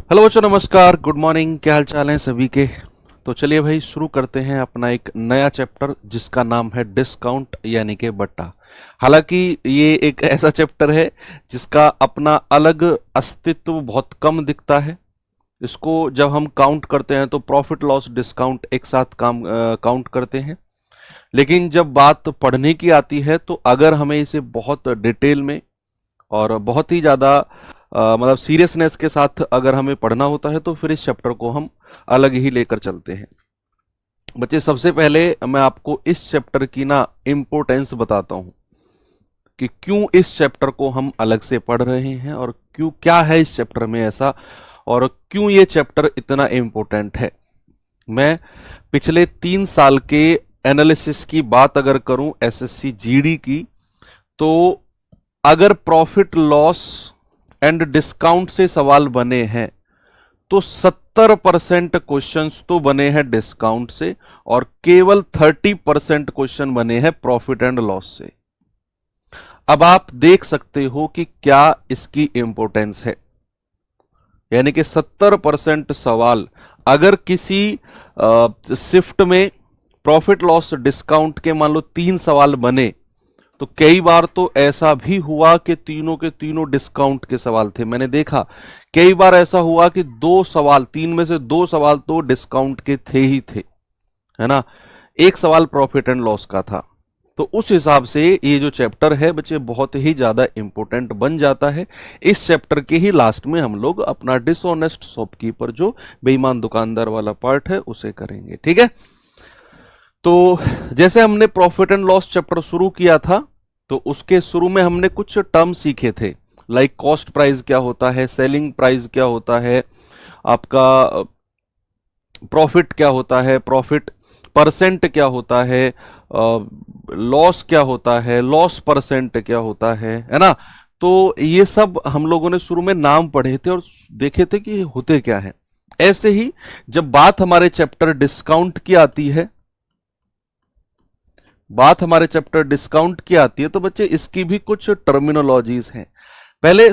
Hello बच्चों, नमस्कार, good morning. क्या हाल चाल है सभी के। तो चलिए भाई शुरू करते हैं अपना एक नया चैप्टर जिसका नाम है डिस्काउंट यानी कि बट्टा। हालांकि ये एक ऐसा चैप्टर है जिसका अपना अलग अस्तित्व बहुत कम दिखता है। इसको जब हम काउंट करते हैं तो प्रॉफिट लॉस डिस्काउंट एक साथ काउंट करते हैं। लेकिन जब बात पढ़ने की आती है तो अगर हमें इसे बहुत डिटेल में और बहुत ही ज़्यादा मतलब सीरियसनेस के साथ अगर हमें पढ़ना होता है तो फिर इस चैप्टर को हम अलग ही लेकर चलते हैं। बच्चे, सबसे पहले मैं आपको इस चैप्टर की ना इम्पोर्टेंस बताता हूं कि क्यों इस चैप्टर को हम अलग से पढ़ रहे हैं और क्यों, क्या है इस चैप्टर में ऐसा, और क्यों ये चैप्टर इतना इम्पोर्टेंट है। मैं पिछले 3 साल के एनालिसिस की बात अगर करूं एसएससी जीडी की, तो अगर प्रॉफिट लॉस एंड डिस्काउंट से सवाल बने हैं तो 70% क्वेश्चंस तो बने हैं डिस्काउंट से और केवल 30% क्वेश्चन बने हैं प्रॉफिट एंड लॉस से। अब आप देख सकते हो कि क्या इसकी इंपॉर्टेंस है। यानी कि 70% सवाल अगर किसी शिफ्ट में प्रॉफिट लॉस डिस्काउंट के मान लो 3 सवाल बने, तो कई बार तो ऐसा भी हुआ कि तीनों के तीनों डिस्काउंट के सवाल थे। मैंने देखा कई बार ऐसा हुआ कि 2 सवाल, 3 में से 2 सवाल तो डिस्काउंट के थे ही थे, है ना। एक सवाल प्रॉफिट एंड लॉस का था। तो उस हिसाब से ये जो चैप्टर है बच्चे बहुत ही ज्यादा इंपॉर्टेंट बन जाता है। इस चैप्टर के ही लास्ट में हम लोग अपना डिसऑनेस्ट शॉपकीपर, जो बेईमान दुकानदार वाला पार्ट है, उसे करेंगे। ठीक है। तो जैसे हमने प्रॉफिट एंड लॉस चैप्टर शुरू किया था तो उसके शुरू में हमने कुछ टर्म सीखे थे, लाइक कॉस्ट प्राइस क्या होता है, सेलिंग प्राइस क्या होता है, आपका प्रॉफिट क्या होता है, प्रॉफिट परसेंट क्या होता है, लॉस क्या होता है, लॉस परसेंट क्या होता है ना। तो ये सब हम लोगों ने शुरू में नाम पढ़े थे और देखे थे कि होते क्या है। ऐसे ही जब बात हमारे चैप्टर डिस्काउंट की आती है, तो बच्चे इसकी भी कुछ टर्मिनोलॉजीज हैं।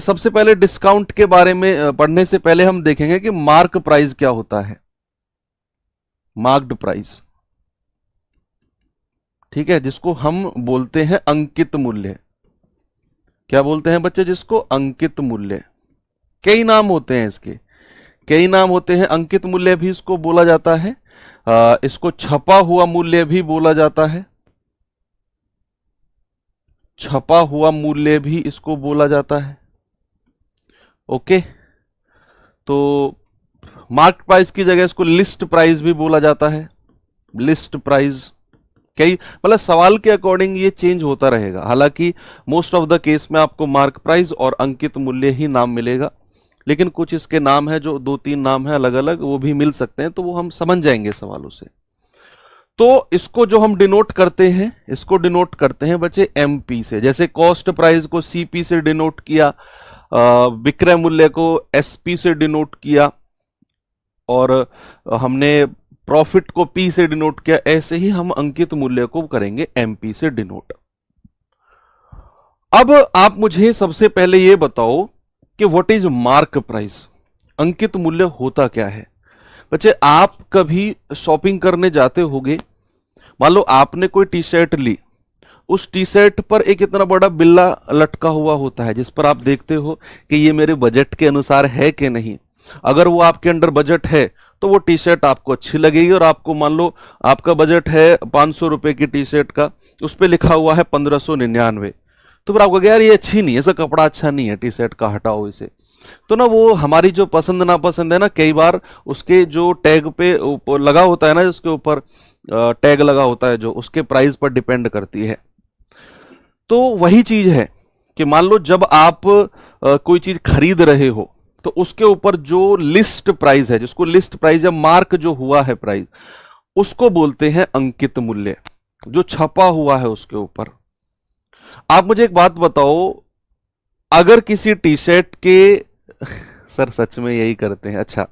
सबसे पहले डिस्काउंट के बारे में पढ़ने से पहले हम देखेंगे कि मार्क प्राइस क्या होता है। मार्क्ड प्राइस, ठीक है, जिसको हम बोलते हैं अंकित मूल्य। क्या बोलते हैं बच्चे? जिसको अंकित मूल्य। कई नाम होते हैं इसके, कई नाम होते हैं। अंकित मूल्य भी इसको बोला जाता है, इसको छपा हुआ मूल्य भी बोला जाता है, छपा हुआ मूल्य भी इसको बोला जाता है। ओके। तो मार्क प्राइस की जगह इसको लिस्ट प्राइस भी बोला जाता है, लिस्ट प्राइस। कई मतलब सवाल के अकॉर्डिंग ये चेंज होता रहेगा। हालांकि मोस्ट ऑफ द केस में आपको मार्क प्राइस और अंकित मूल्य ही नाम मिलेगा, लेकिन कुछ इसके नाम है जो 2-3 नाम है अलग अलग, वो भी मिल सकते हैं, तो वो हम समझ जाएंगे सवालों से। तो इसको जो हम डिनोट करते हैं, इसको डिनोट करते हैं बच्चे एमपी से। जैसे कॉस्ट प्राइस को सीपी से डिनोट किया, विक्रय मूल्य को एसपी से डिनोट किया, और हमने प्रॉफिट को पी से डिनोट किया। ऐसे ही हम अंकित मूल्य को करेंगे एमपी से डिनोट। अब आप मुझे सबसे पहले ये बताओ कि व्हाट इज मार्क प्राइस, अंकित मूल्य होता क्या है। बच्चे, आप कभी शॉपिंग करने जाते होंगे, मान लो आपने कोई टी शर्ट ली, उस टी शर्ट पर एक इतना बड़ा बिल्ला लटका हुआ होता है जिस पर आप देखते हो कि ये मेरे बजट के अनुसार है कि नहीं। अगर वो आपके अंडर बजट है तो वो टी शर्ट आपको अच्छी लगेगी, और आपको मान लो आपका बजट है 500 रुपए की टी शर्ट का, उस पर लिखा हुआ है 1599, तो फिर आपको यार ये अच्छी नहीं है, ऐसा कपड़ा अच्छा नहीं है टी शर्ट का, हटाओ इसे। तो ना वो हमारी जो पसंद नापसंद है ना, कई बार उसके जो टैग पे ऊपर लगा होता है ना, जिसके ऊपर टैग लगा होता है, जो उसके प्राइस पर डिपेंड करती है। तो वही चीज है कि मान लो जब आप कोई चीज खरीद रहे हो तो उसके ऊपर जो लिस्ट प्राइस है, जिसको लिस्ट प्राइस या मार्क जो हुआ है प्राइस, उसको बोलते हैं अंकित मूल्य, जो छपा हुआ है उसके ऊपर। आप मुझे एक बात बताओ, अगर किसी टी शर्ट के सर सच में यही करते हैं, अच्छा,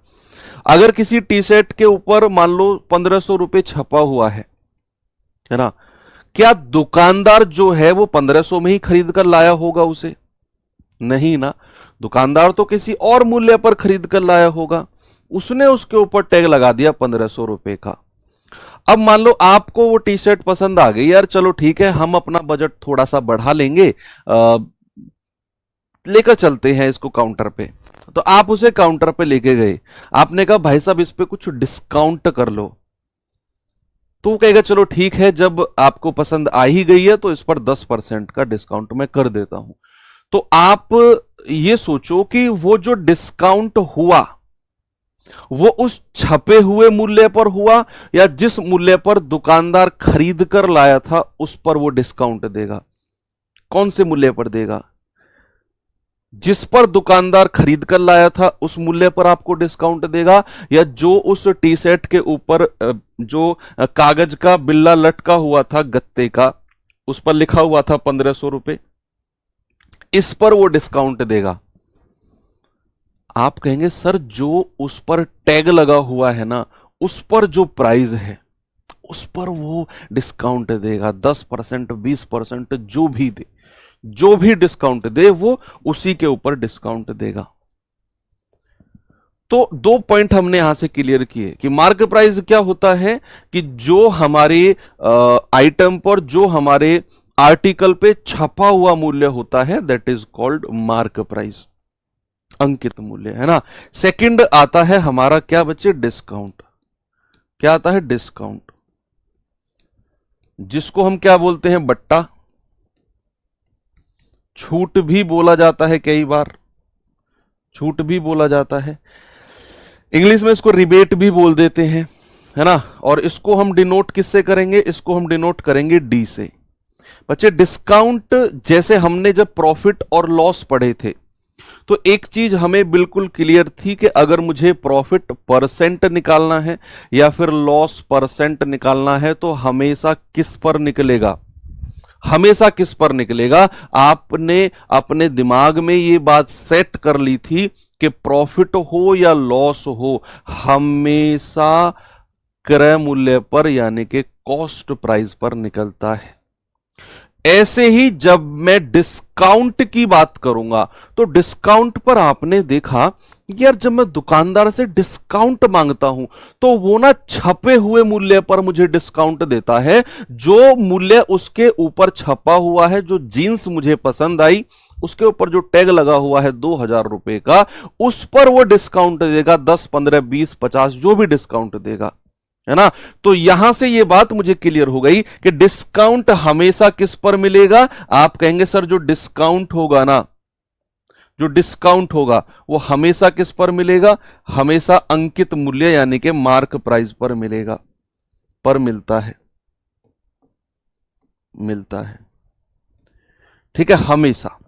अगर किसी टी शर्ट के ऊपर मान लो 1500 रुपए छपा हुआ है ना, क्या दुकानदार जो है वो 1500 में ही खरीद कर लाया होगा उसे? नहीं ना। दुकानदार तो किसी और मूल्य पर खरीद कर लाया होगा, उसने उसके ऊपर टैग लगा दिया 1500 रुपए का। अब मान लो आपको वो टी शर्ट पसंद आ गई, यार चलो ठीक है, हम अपना बजट थोड़ा सा बढ़ा लेंगे, लेकर चलते हैं इसको काउंटर पे। तो आप उसे काउंटर पे लेके गए, आपने कहा भाई साहब इस पे कुछ डिस्काउंट कर लो, तो वो कहेगा चलो ठीक है, जब आपको पसंद आ ही गई है तो इस पर 10% का डिस्काउंट मैं कर देता हूं। तो आप ये सोचो कि वो जो डिस्काउंट हुआ वो उस छपे हुए मूल्य पर हुआ या जिस मूल्य पर दुकानदार खरीद कर लाया था उस पर वो डिस्काउंट देगा? कौन से मूल्य पर देगा? जिस पर दुकानदार खरीद कर लाया था उस मूल्य पर आपको डिस्काउंट देगा, या जो उस टी शर्ट के ऊपर जो कागज का बिल्ला लटका हुआ था गत्ते का, उस पर लिखा हुआ था 1500 रुपए, इस पर वो डिस्काउंट देगा? आप कहेंगे सर जो उस पर टैग लगा हुआ है ना, उस पर जो प्राइस है उस पर वो डिस्काउंट देगा, 10% 20% जो भी दे, जो भी डिस्काउंट दे वो उसी के ऊपर डिस्काउंट देगा। तो दो पॉइंट हमने यहां से क्लियर किए कि मार्क प्राइस क्या होता है कि जो हमारे आइटम पर, जो हमारे आर्टिकल पे छपा हुआ मूल्य होता है, that is called mark price, अंकित मूल्य, है ना। सेकंड आता है हमारा क्या बच्चे? डिस्काउंट। क्या आता है? डिस्काउंट, जिसको हम क्या बोलते हैं? बट्टा। छूट भी बोला जाता है, कई बार छूट भी बोला जाता है, इंग्लिश में इसको रिबेट भी बोल देते हैं, है ना। और इसको हम डिनोट किससे करेंगे? इसको हम डिनोट करेंगे डी से। बच्चे डिस्काउंट, जैसे हमने जब प्रॉफिट और लॉस पढ़े थे तो एक चीज हमें बिल्कुल क्लियर थी कि अगर मुझे प्रॉफिट परसेंट निकालना है या फिर लॉस परसेंट निकालना है तो हमेशा किस पर निकलेगा? हमेशा किस पर निकलेगा? आपने अपने दिमाग में ये बात सेट कर ली थी कि प्रॉफिट हो या लॉस हो, हमेशा क्रय मूल्य पर यानी कि कॉस्ट प्राइस पर निकलता है। ऐसे ही जब मैं डिस्काउंट की बात करूंगा तो डिस्काउंट पर आपने देखा यार, जब मैं दुकानदार से डिस्काउंट मांगता हूं तो वो ना छपे हुए मूल्य पर मुझे डिस्काउंट देता है। जो मूल्य उसके ऊपर छपा हुआ है, जो जीन्स मुझे पसंद आई उसके ऊपर जो टैग लगा हुआ है 2000 रुपए का, उस पर वो डिस्काउंट देगा, 10 15 20 50 जो भी डिस्काउंट देगा, है ना। तो यहां से ये बात मुझे क्लियर हो गई कि डिस्काउंट हमेशा किस पर मिलेगा? आप कहेंगे सर जो डिस्काउंट होगा ना, जो डिस्काउंट होगा वो हमेशा किस पर मिलेगा? हमेशा अंकित मूल्य यानी कि मार्क प्राइस पर मिलेगा, पर मिलता है, मिलता है, ठीक है, हमेशा।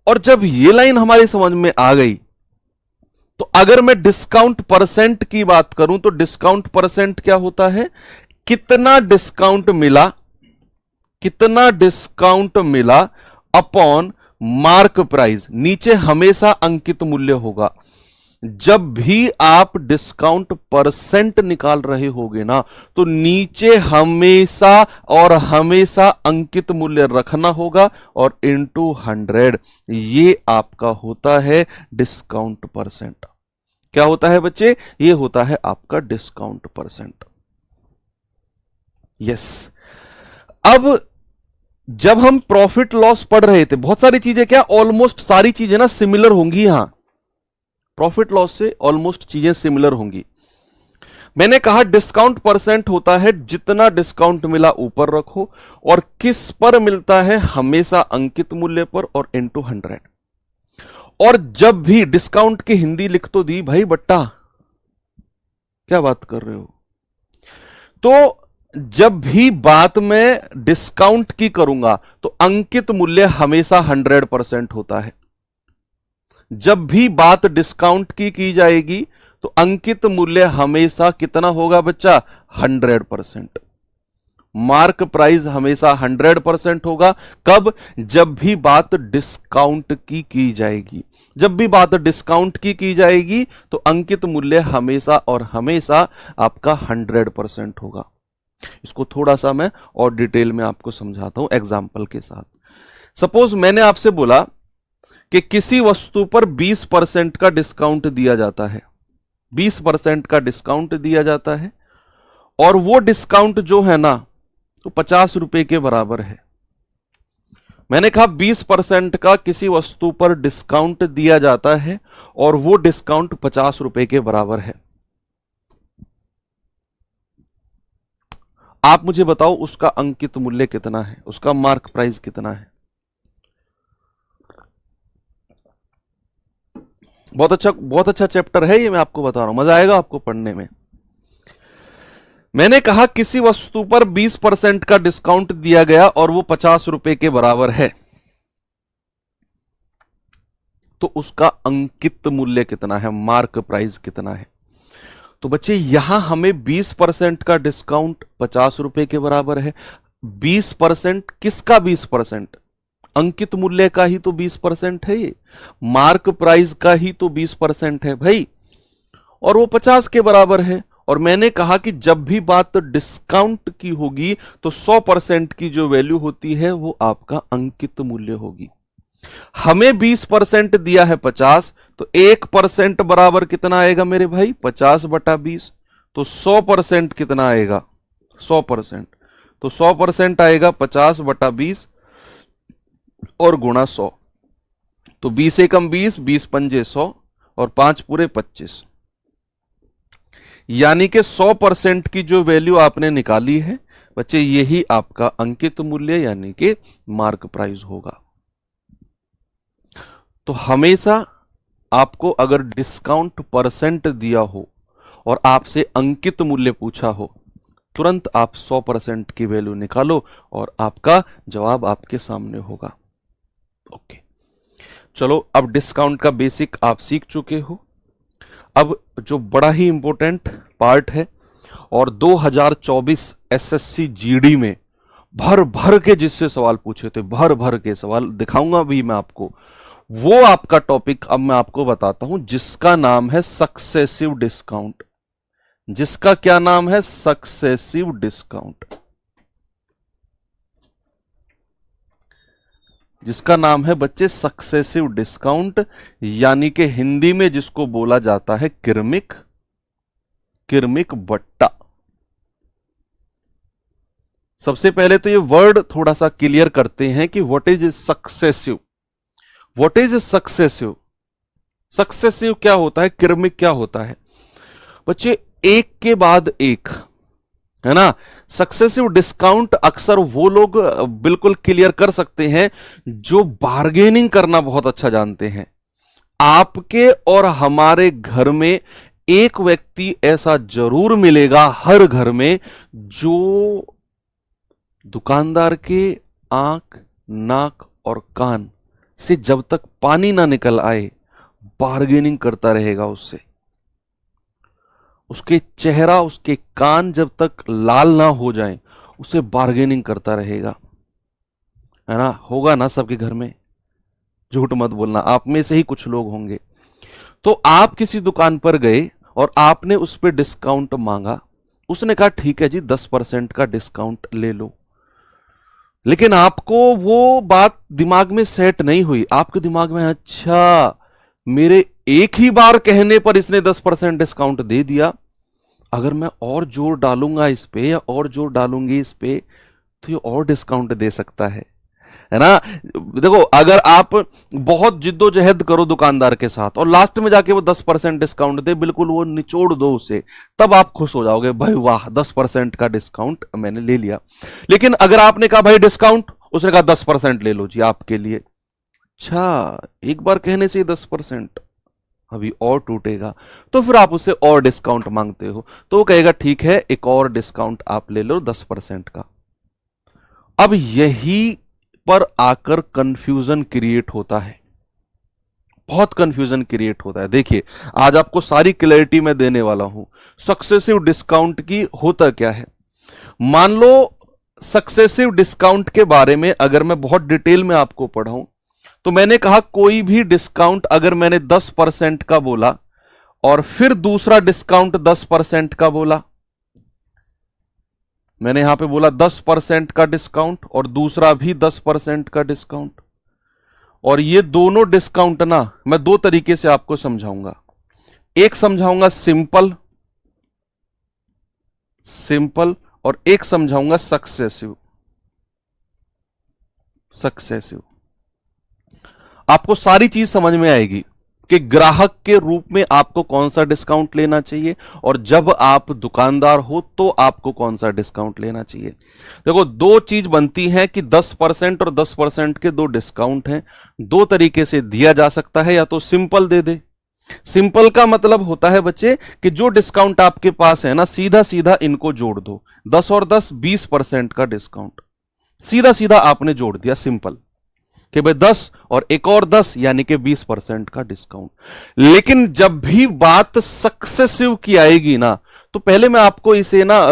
और जब ये लाइन हमारी समझ में आ गई तो अगर मैं डिस्काउंट परसेंट की बात करूं तो डिस्काउंट परसेंट क्या होता है? कितना डिस्काउंट मिला, कितना डिस्काउंट मिला अपॉन मार्क प्राइस, नीचे हमेशा अंकित मूल्य होगा। जब भी आप डिस्काउंट परसेंट निकाल रहे होगे ना तो नीचे हमेशा और हमेशा अंकित मूल्य रखना होगा और इनटू 100, ये आपका होता है डिस्काउंट परसेंट। क्या होता है बच्चे? ये होता है आपका डिस्काउंट परसेंट। यस। अब जब हम प्रॉफिट लॉस पढ़ रहे थे, बहुत सारी चीजें, क्या ऑलमोस्ट सारी चीजें ना सिमिलर होंगी, यहां प्रॉफिट लॉस से ऑलमोस्ट चीजें सिमिलर होंगी। मैंने कहा डिस्काउंट परसेंट होता है जितना डिस्काउंट मिला ऊपर रखो, और किस पर मिलता है? हमेशा अंकित मूल्य पर और इनटू 100। और जब भी डिस्काउंट की हिंदी लिख तो दी भाई बट्टा, क्या बात कर रहे हो? तो जब भी बात मैं डिस्काउंट की करूंगा तो अंकित मूल्य हमेशा 100% होता है। जब भी बात डिस्काउंट की जाएगी तो अंकित मूल्य हमेशा कितना होगा बच्चा? 100%। मार्क प्राइस हमेशा 100% होगा। कब? जब भी बात डिस्काउंट की जाएगी। जब भी बात डिस्काउंट की जाएगी तो अंकित मूल्य हमेशा और हमेशा आपका 100% होगा। इसको थोड़ा सा मैं और डिटेल में आपको समझाता हूं एग्जाम्पल के साथ। सपोज मैंने आपसे बोला कि किसी वस्तु पर 20% का डिस्काउंट दिया जाता है, 20% का डिस्काउंट दिया जाता है, और वो डिस्काउंट जो है ना तो 50 रुपए के बराबर है। मैंने कहा 20% का किसी वस्तु पर डिस्काउंट दिया जाता है और वो डिस्काउंट 50 रुपए के बराबर है। आप मुझे बताओ उसका अंकित मूल्य कितना है, उसका मार्क प्राइस कितना है। बहुत अच्छा चैप्टर है ये, मैं आपको बता रहा हूं, मजा आएगा आपको पढ़ने में। मैंने कहा किसी वस्तु पर 20% का डिस्काउंट दिया गया और वो 50 रुपए के बराबर है, तो उसका अंकित मूल्य कितना है, मार्क प्राइस कितना है। तो बच्चे यहां हमें 20% का डिस्काउंट 50 रुपए के बराबर है। 20% किसका 20%? अंकित मूल्य का ही तो 20% है, ये मार्क प्राइस का ही तो 20% है भाई, और वो 50 के बराबर है। और मैंने कहा कि जब भी बात डिस्काउंट की होगी तो 100% की जो वैल्यू होती है वो आपका अंकित मूल्य होगी। हमें 20% दिया है 50, तो 1% बराबर कितना आएगा मेरे भाई, 50/20। तो 100% कितना आएगा, 100%। तो 100% आएगा 50/20 और गुणा 100। तो 20 एकम 20, 20 पंजे 100 और 5 पूरे 25। यानी कि 100% की जो वैल्यू आपने निकाली है बच्चे, यही आपका अंकित मूल्य यानी कि मार्क प्राइस होगा। तो हमेशा आपको अगर डिस्काउंट परसेंट दिया हो और आपसे अंकित मूल्य पूछा हो, तुरंत आप 100% की वैल्यू निकालो और आपका जवाब आपके सामने होगा। ओके, चलो अब डिस्काउंट का बेसिक आप सीख चुके हो। अब जो बड़ा ही इंपॉर्टेंट पार्ट है और 2024 एसएससी जीडी में भर भर के जिससे सवाल पूछे थे, भर भर के सवाल दिखाऊंगा भी मैं आपको, वो आपका टॉपिक अब मैं आपको बताता हूं, जिसका नाम है सक्सेसिव डिस्काउंट। जिसका क्या नाम है, सक्सेसिव डिस्काउंट। जिसका नाम है बच्चे सक्सेसिव डिस्काउंट, यानी कि हिंदी में जिसको बोला जाता है किर्मिक, किर्मिक बट्टा। सबसे पहले तो ये वर्ड थोड़ा सा क्लियर करते हैं कि what is successive. What is successive? Successive क्या होता है, किर्मिक क्या होता है बच्चे, एक के बाद एक, है ना। सक्सेसिव डिस्काउंट अक्सर वो लोग बिल्कुल क्लियर कर सकते हैं जो बार्गेनिंग करना बहुत अच्छा जानते हैं। आपके और हमारे घर में एक व्यक्ति ऐसा जरूर मिलेगा हर घर में, जो दुकानदार के आंख, नाक और कान से जब तक पानी ना निकल आए बार्गेनिंग करता रहेगा उससे। उसके चेहरा, उसके कान जब तक लाल ना हो जाएं, उसे बार्गेनिंग करता रहेगा, है ना। होगा ना सबके घर में, झूठ मत बोलना, आप में से ही कुछ लोग होंगे। तो आप किसी दुकान पर गए और आपने उस पर डिस्काउंट मांगा, उसने कहा ठीक है जी 10% का डिस्काउंट ले लो, लेकिन आपको वो बात दिमाग में सेट नहीं हुई। आपके दिमाग में अच्छा, मेरे एक ही बार कहने पर इसने 10% डिस्काउंट दे दिया, अगर मैं और जोर डालूंगा इस पे या और जोर डालूंगी इस पे तो ये और डिस्काउंट दे सकता है ना। देखो, अगर आप बहुत जिद्दोजहद करो दुकानदार के साथ और लास्ट में जाके वो 10% डिस्काउंट दे, बिल्कुल वो निचोड़ दो उसे, तब आप खुश हो जाओगे, भाई वाह 10% का डिस्काउंट मैंने ले लिया। लेकिन अगर आपने कहा भाई डिस्काउंट, उसने कहा 10% ले लो जी आपके लिए, अच्छा एक बार कहने से 10% अभी और टूटेगा, तो फिर आप उससे और डिस्काउंट मांगते हो, तो वो कहेगा ठीक है एक और डिस्काउंट आप ले लो 10% का। अब यही पर आकर कंफ्यूजन क्रिएट होता है, बहुत कंफ्यूजन क्रिएट होता है। देखिए आज आपको सारी क्लैरिटी मैं देने वाला हूं सक्सेसिव डिस्काउंट की होता क्या है। मान लो सक्सेसिव डिस्काउंट के बारे में अगर मैं बहुत डिटेल में आपको पढ़ाऊं, तो मैंने कहा कोई भी डिस्काउंट अगर मैंने 10% का बोला और फिर दूसरा डिस्काउंट 10% का बोला, मैंने यहां पे बोला 10% का डिस्काउंट और दूसरा भी 10% का डिस्काउंट, और ये दोनों डिस्काउंट ना मैं दो तरीके से आपको समझाऊंगा। एक समझाऊंगा सिंपल सिंपल और एक समझाऊंगा सक्सेसिव। सक्सेसिव आपको सारी चीज समझ में आएगी कि ग्राहक के रूप में आपको कौन सा डिस्काउंट लेना चाहिए और जब आप दुकानदार हो तो आपको कौन सा डिस्काउंट लेना चाहिए। देखो दो चीज बनती है कि 10% और 10% के दो डिस्काउंट हैं। दो तरीके से दिया जा सकता है, या तो सिंपल दे दे। सिंपल का मतलब होता है बच्चे कि जो डिस्काउंट आपके पास है ना, सीधा सीधा इनको जोड़ दो। 10 और 10 20% का डिस्काउंट सीधा सीधा आपने जोड़ दिया, सिंपल कि भाई 10 और एक और 10 यानी कि 20% का डिस्काउंट। लेकिन जब भी बात सक्सेसिव की आएगी ना, तो पहले मैं आपको इसे ना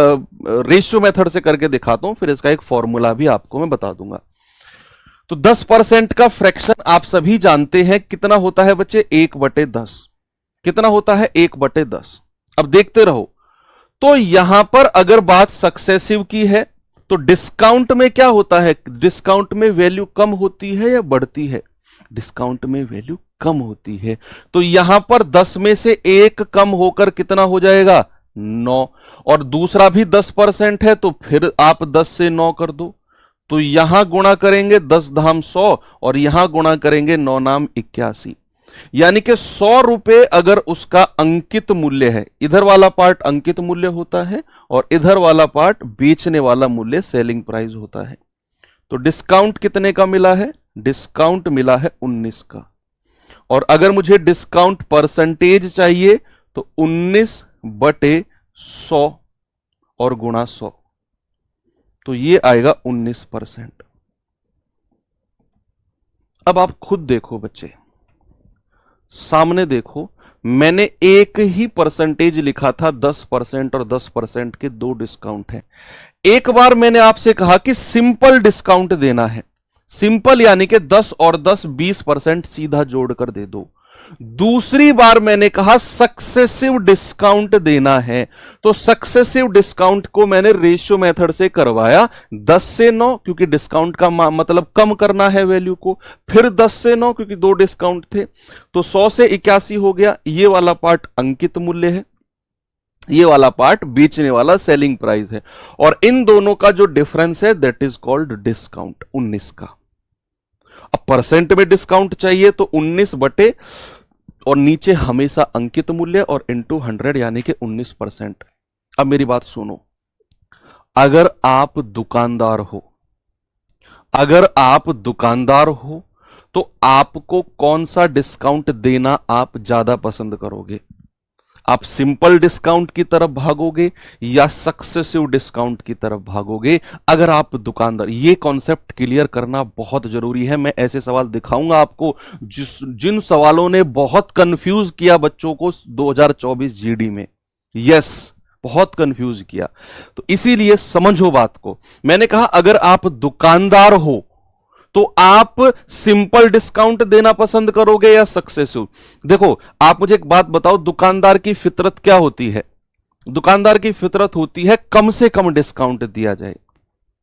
रेशियो मेथड से करके दिखाता हूं, फिर इसका एक फॉर्मूला भी आपको मैं बता दूंगा। तो 10% का फ्रैक्शन आप सभी जानते हैं कितना होता है बच्चे, 1/10। कितना होता है, 1/10। अब देखते रहो। तो यहां पर अगर बात सक्सेसिव की है तो डिस्काउंट में क्या होता है, डिस्काउंट में वैल्यू कम होती है या बढ़ती है, डिस्काउंट में वैल्यू कम होती है। तो यहां पर 10 में से 1 कम होकर कितना हो जाएगा, 9। और दूसरा भी 10% है, तो फिर आप 10 से 9 कर दो। तो यहां गुणा करेंगे 10 धाम 100 और यहां गुणा करेंगे 9 नाम 81। यानी कि 100 रुपए अगर उसका अंकित मूल्य है, इधर वाला पार्ट अंकित मूल्य होता है और इधर वाला पार्ट बेचने वाला मूल्य, सेलिंग प्राइस होता है। तो डिस्काउंट कितने का मिला है, डिस्काउंट मिला है 19 का। और अगर मुझे डिस्काउंट परसेंटेज चाहिए तो 19/100 और गुणा 100, तो ये आएगा 19%। अब आप खुद देखो बच्चे, सामने देखो, मैंने एक ही परसेंटेज लिखा था, 10% और 10% के दो डिस्काउंट हैं। एक बार मैंने आपसे कहा कि सिंपल डिस्काउंट देना है, सिंपल यानी कि 10 और 10 20% सीधा जोड़कर दे दो। दूसरी बार मैंने कहा सक्सेसिव डिस्काउंट देना है, तो सक्सेसिव डिस्काउंट को मैंने रेशियो मेथड से करवाया, 10 से 9 क्योंकि डिस्काउंट का मतलब कम करना है वैल्यू को, फिर 10 से 9 क्योंकि दो डिस्काउंट थे, तो 100 से 81 हो गया। ये वाला पार्ट अंकित मूल्य है, ये वाला पार्ट बेचने वाला सेलिंग प्राइस है, और इन दोनों का जो डिफरेंस है दैट इज कॉल्ड डिस्काउंट, 19 का। अब परसेंट में डिस्काउंट चाहिए तो 19 बटे और नीचे हमेशा अंकित मूल्य और इनटू 100 यानी कि 19%। अब मेरी बात सुनो, अगर आप दुकानदार हो, अगर आप दुकानदार हो तो आपको कौन सा डिस्काउंट देना आप ज्यादा पसंद करोगे? आप सिंपल डिस्काउंट की तरफ भागोगे या सक्सेसिव डिस्काउंट की तरफ भागोगे? अगर आप दुकानदार, ये कॉन्सेप्ट क्लियर करना बहुत जरूरी है। मैं ऐसे सवाल दिखाऊंगा आपको जिन सवालों ने बहुत कंफ्यूज किया बच्चों को 2024 जीडी में। यस, बहुत कंफ्यूज किया, तो इसीलिए समझो बात को। मैंने कहा अगर आप दुकानदार हो तो आप सिंपल डिस्काउंट देना पसंद करोगे या सक्सेसिव? देखो, आप मुझे एक बात बताओ, दुकानदार की फितरत क्या होती है? दुकानदार की फितरत होती है कम से कम डिस्काउंट दिया जाए।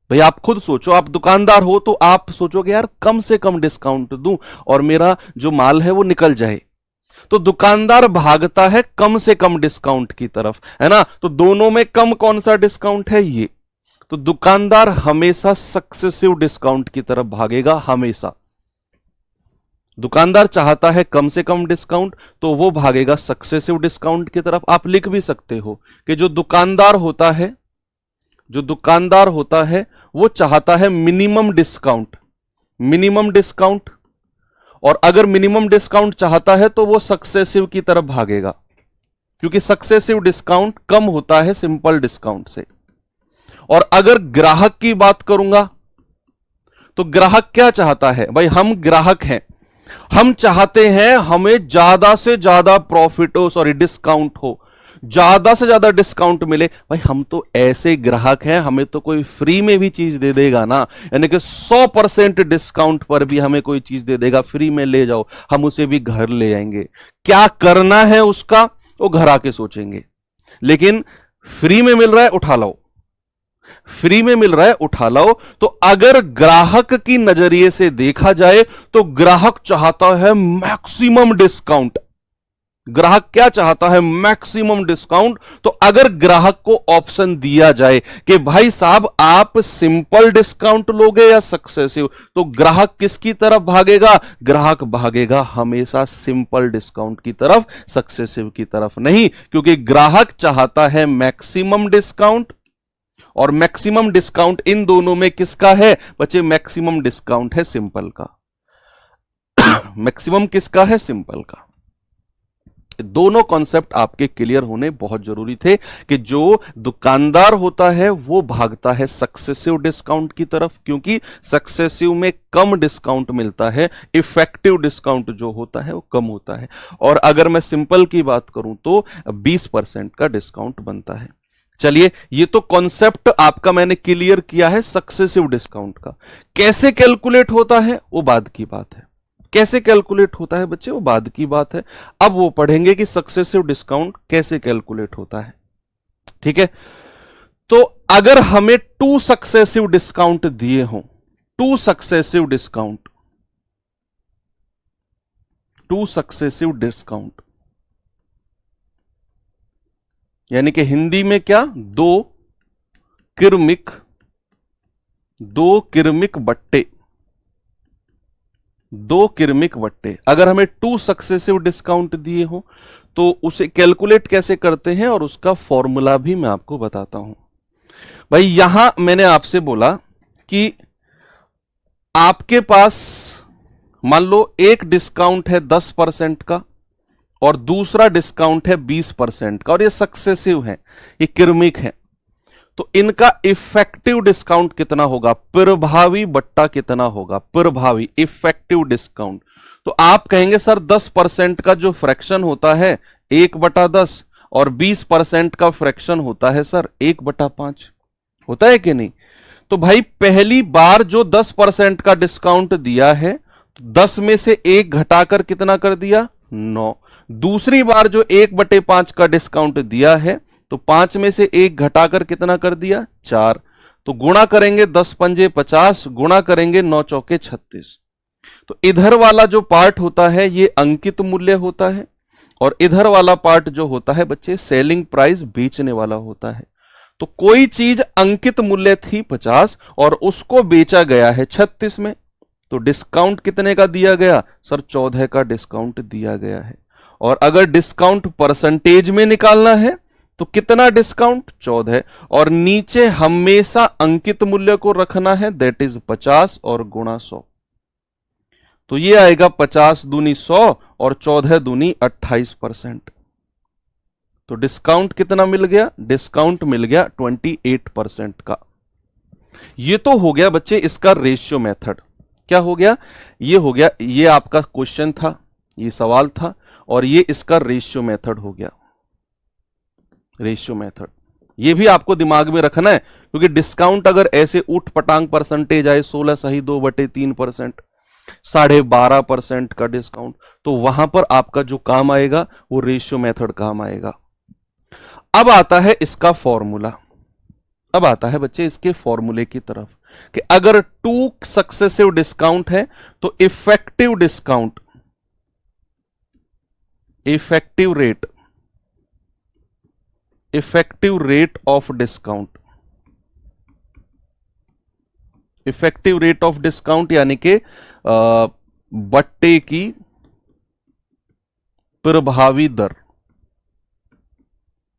भाई आप खुद सोचो, आप दुकानदार हो तो आप सोचोगे यार कम से कम डिस्काउंट दूं और मेरा जो माल है वो निकल जाए। तो दुकानदार भागता है कम से कम डिस्काउंट की तरफ, है ना? तो दोनों में कम कौन सा डिस्काउंट है? ये। तो दुकानदार हमेशा सक्सेसिव डिस्काउंट की तरफ भागेगा, हमेशा। दुकानदार चाहता है कम से कम डिस्काउंट तो वो भागेगा सक्सेसिव डिस्काउंट की तरफ। आप लिख भी सकते हो कि जो दुकानदार होता है, जो दुकानदार होता है वो चाहता है मिनिमम डिस्काउंट, मिनिमम डिस्काउंट, और अगर मिनिमम डिस्काउंट चाहता है तो वो सक्सेसिव की तरफ भागेगा, क्योंकि सक्सेसिव डिस्काउंट कम होता है सिंपल डिस्काउंट से। और अगर ग्राहक की बात करूंगा तो ग्राहक क्या चाहता है? भाई हम ग्राहक हैं, हम चाहते हैं हमें ज्यादा से ज्यादा प्रॉफिट हो, सॉरी डिस्काउंट हो, ज्यादा से ज्यादा डिस्काउंट मिले। भाई हम तो ऐसे ग्राहक हैं, हमें तो कोई फ्री में भी चीज दे देगा ना, यानी कि 100% डिस्काउंट पर भी हमें कोई चीज दे देगा, फ्री में ले जाओ, हम उसे भी घर ले आएंगे। क्या करना है उसका वो घर आके सोचेंगे, लेकिन फ्री में मिल रहा है उठा लो, फ्री में मिल रहा है, उठा लाओ। तो अगर ग्राहक की नजरिए से देखा जाए तो ग्राहक चाहता है मैक्सिमम डिस्काउंट। ग्राहक क्या चाहता है? Maximum discount. तो अगर ग्राहक को ऑप्शन दिया जाए कि भाई साहब आप सिंपल डिस्काउंट लोगे या सक्सेसिव, तो ग्राहक किसकी तरफ भागेगा? ग्राहक भागेगा हमेशा सिंपल डिस्काउंट की तरफ, सक्सेसिव की तरफ नहीं, क्योंकि ग्राहक चाहता है मैक्सिमम डिस्काउंट। और मैक्सिमम डिस्काउंट इन दोनों में किसका है बच्चे? मैक्सिमम डिस्काउंट है सिंपल का। मैक्सिमम किसका है? सिंपल का। दोनों कॉन्सेप्ट आपके क्लियर होने बहुत जरूरी थे कि जो दुकानदार होता है वो भागता है सक्सेसिव डिस्काउंट की तरफ, क्योंकि सक्सेसिव में कम डिस्काउंट मिलता है, इफेक्टिव डिस्काउंट जो होता है वो कम होता है। और अगर मैं सिंपल की बात करूं तो 20% का डिस्काउंट बनता है। चलिए, ये तो कॉन्सेप्ट आपका मैंने क्लियर किया है सक्सेसिव डिस्काउंट का। कैसे कैलकुलेट होता है वो बाद की बात है। कैसे कैलकुलेट होता है बच्चे, वो बाद की बात है। अब वो पढ़ेंगे कि सक्सेसिव डिस्काउंट कैसे कैलकुलेट होता है। ठीक है, तो अगर हमें 2 सक्सेसिव डिस्काउंट दिए हों, 2 सक्सेसिव डिस्काउंट, 2 सक्सेसिव डिस्काउंट, यानी कि हिंदी में क्या? दो किरमिक बट्टे, 2 किरमिक बट्टे। अगर हमें 2 सक्सेसिव डिस्काउंट दिए हो तो उसे कैलकुलेट कैसे करते हैं और उसका फॉर्मूला भी मैं आपको बताता हूं। भाई यहां मैंने आपसे बोला कि आपके पास मान लो एक डिस्काउंट है 10% का और दूसरा डिस्काउंट है 20% का, और ये सक्सेसिव है, ये किरमिक है। तो इनका इफेक्टिव डिस्काउंट कितना होगा? प्रभावी बट्टा कितना होगा? प्रभावी, इफेक्टिव डिस्काउंट। तो आप कहेंगे सर 10% का जो फ्रैक्शन होता है 1/10 और 20% का फ्रैक्शन होता है सर 1/5, होता है कि नहीं? तो भाई पहली बार जो 10% का डिस्काउंट दिया है तो 10 में से 1 घटाकर कितना कर दिया? 9। दूसरी बार जो 1/5 का डिस्काउंट दिया है तो 5 में से 1 घटाकर कितना कर दिया? 4। तो गुणा करेंगे 10 पंजे 50, गुणा करेंगे 9 चौके 36। तो इधर वाला जो पार्ट होता है ये अंकित मूल्य होता है, और इधर वाला पार्ट जो होता है बच्चे सेलिंग प्राइस, बेचने वाला होता है। तो कोई चीज अंकित मूल्य थी 50 और उसको बेचा गया है 36 में, तो डिस्काउंट कितने का दिया गया? सर 14 का डिस्काउंट दिया गया है। और अगर डिस्काउंट परसेंटेज में निकालना है तो कितना डिस्काउंट? 14। और नीचे हमेशा अंकित मूल्य को रखना है, दैट इज 50 और गुणा 100। तो ये आएगा 50 दूनी 100 और 14 दूनी 28%। तो डिस्काउंट कितना मिल गया? डिस्काउंट मिल गया 28% का। ये तो हो गया बच्चे इसका रेशियो मेथड। क्या हो गया? ये हो गया, ये आपका क्वेश्चन था, ये सवाल था, और ये इसका रेशियो मेथड हो गया। रेशियो मेथड ये भी आपको दिमाग में रखना है, क्योंकि डिस्काउंट अगर ऐसे उठ पटांग परसेंटेज आए 16 सही 2/3%, 12.5% का डिस्काउंट, तो वहां पर आपका जो काम आएगा वो रेशियो मेथड काम आएगा। अब आता है इसका फॉर्मूला। अब आता है बच्चे इसके फॉर्मूले की तरफ कि अगर 2 सक्सेसिव डिस्काउंट है तो effective discount, effective rate of discount, effective rate of discount यानी कि बट्टे की प्रभावी दर,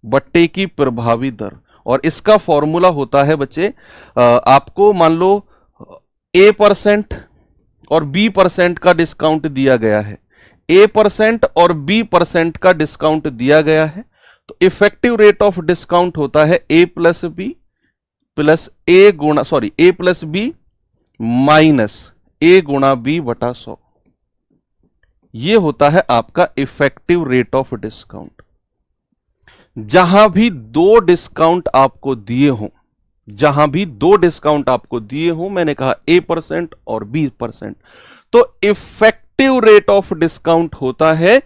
बट्टे की प्रभावी दर। और इसका फॉर्मूला होता है बच्चे, आपको मान लो A% और B% का डिस्काउंट दिया गया है, A% और B% का डिस्काउंट दिया गया है, तो इफेक्टिव रेट ऑफ डिस्काउंट होता है A plus B minus A गुणा B/100। ये होता है आपका इफेक्टिव रेट ऑफ डिस्काउंट। जहां भी 2 डिस्काउंट आपको दिए हों, जहां भी 2 डिस्काउंट आपको दिए हों, मैंने कहा A% और B%, तो इफेक्टिव रेट ऑफ डिस्काउंट होता है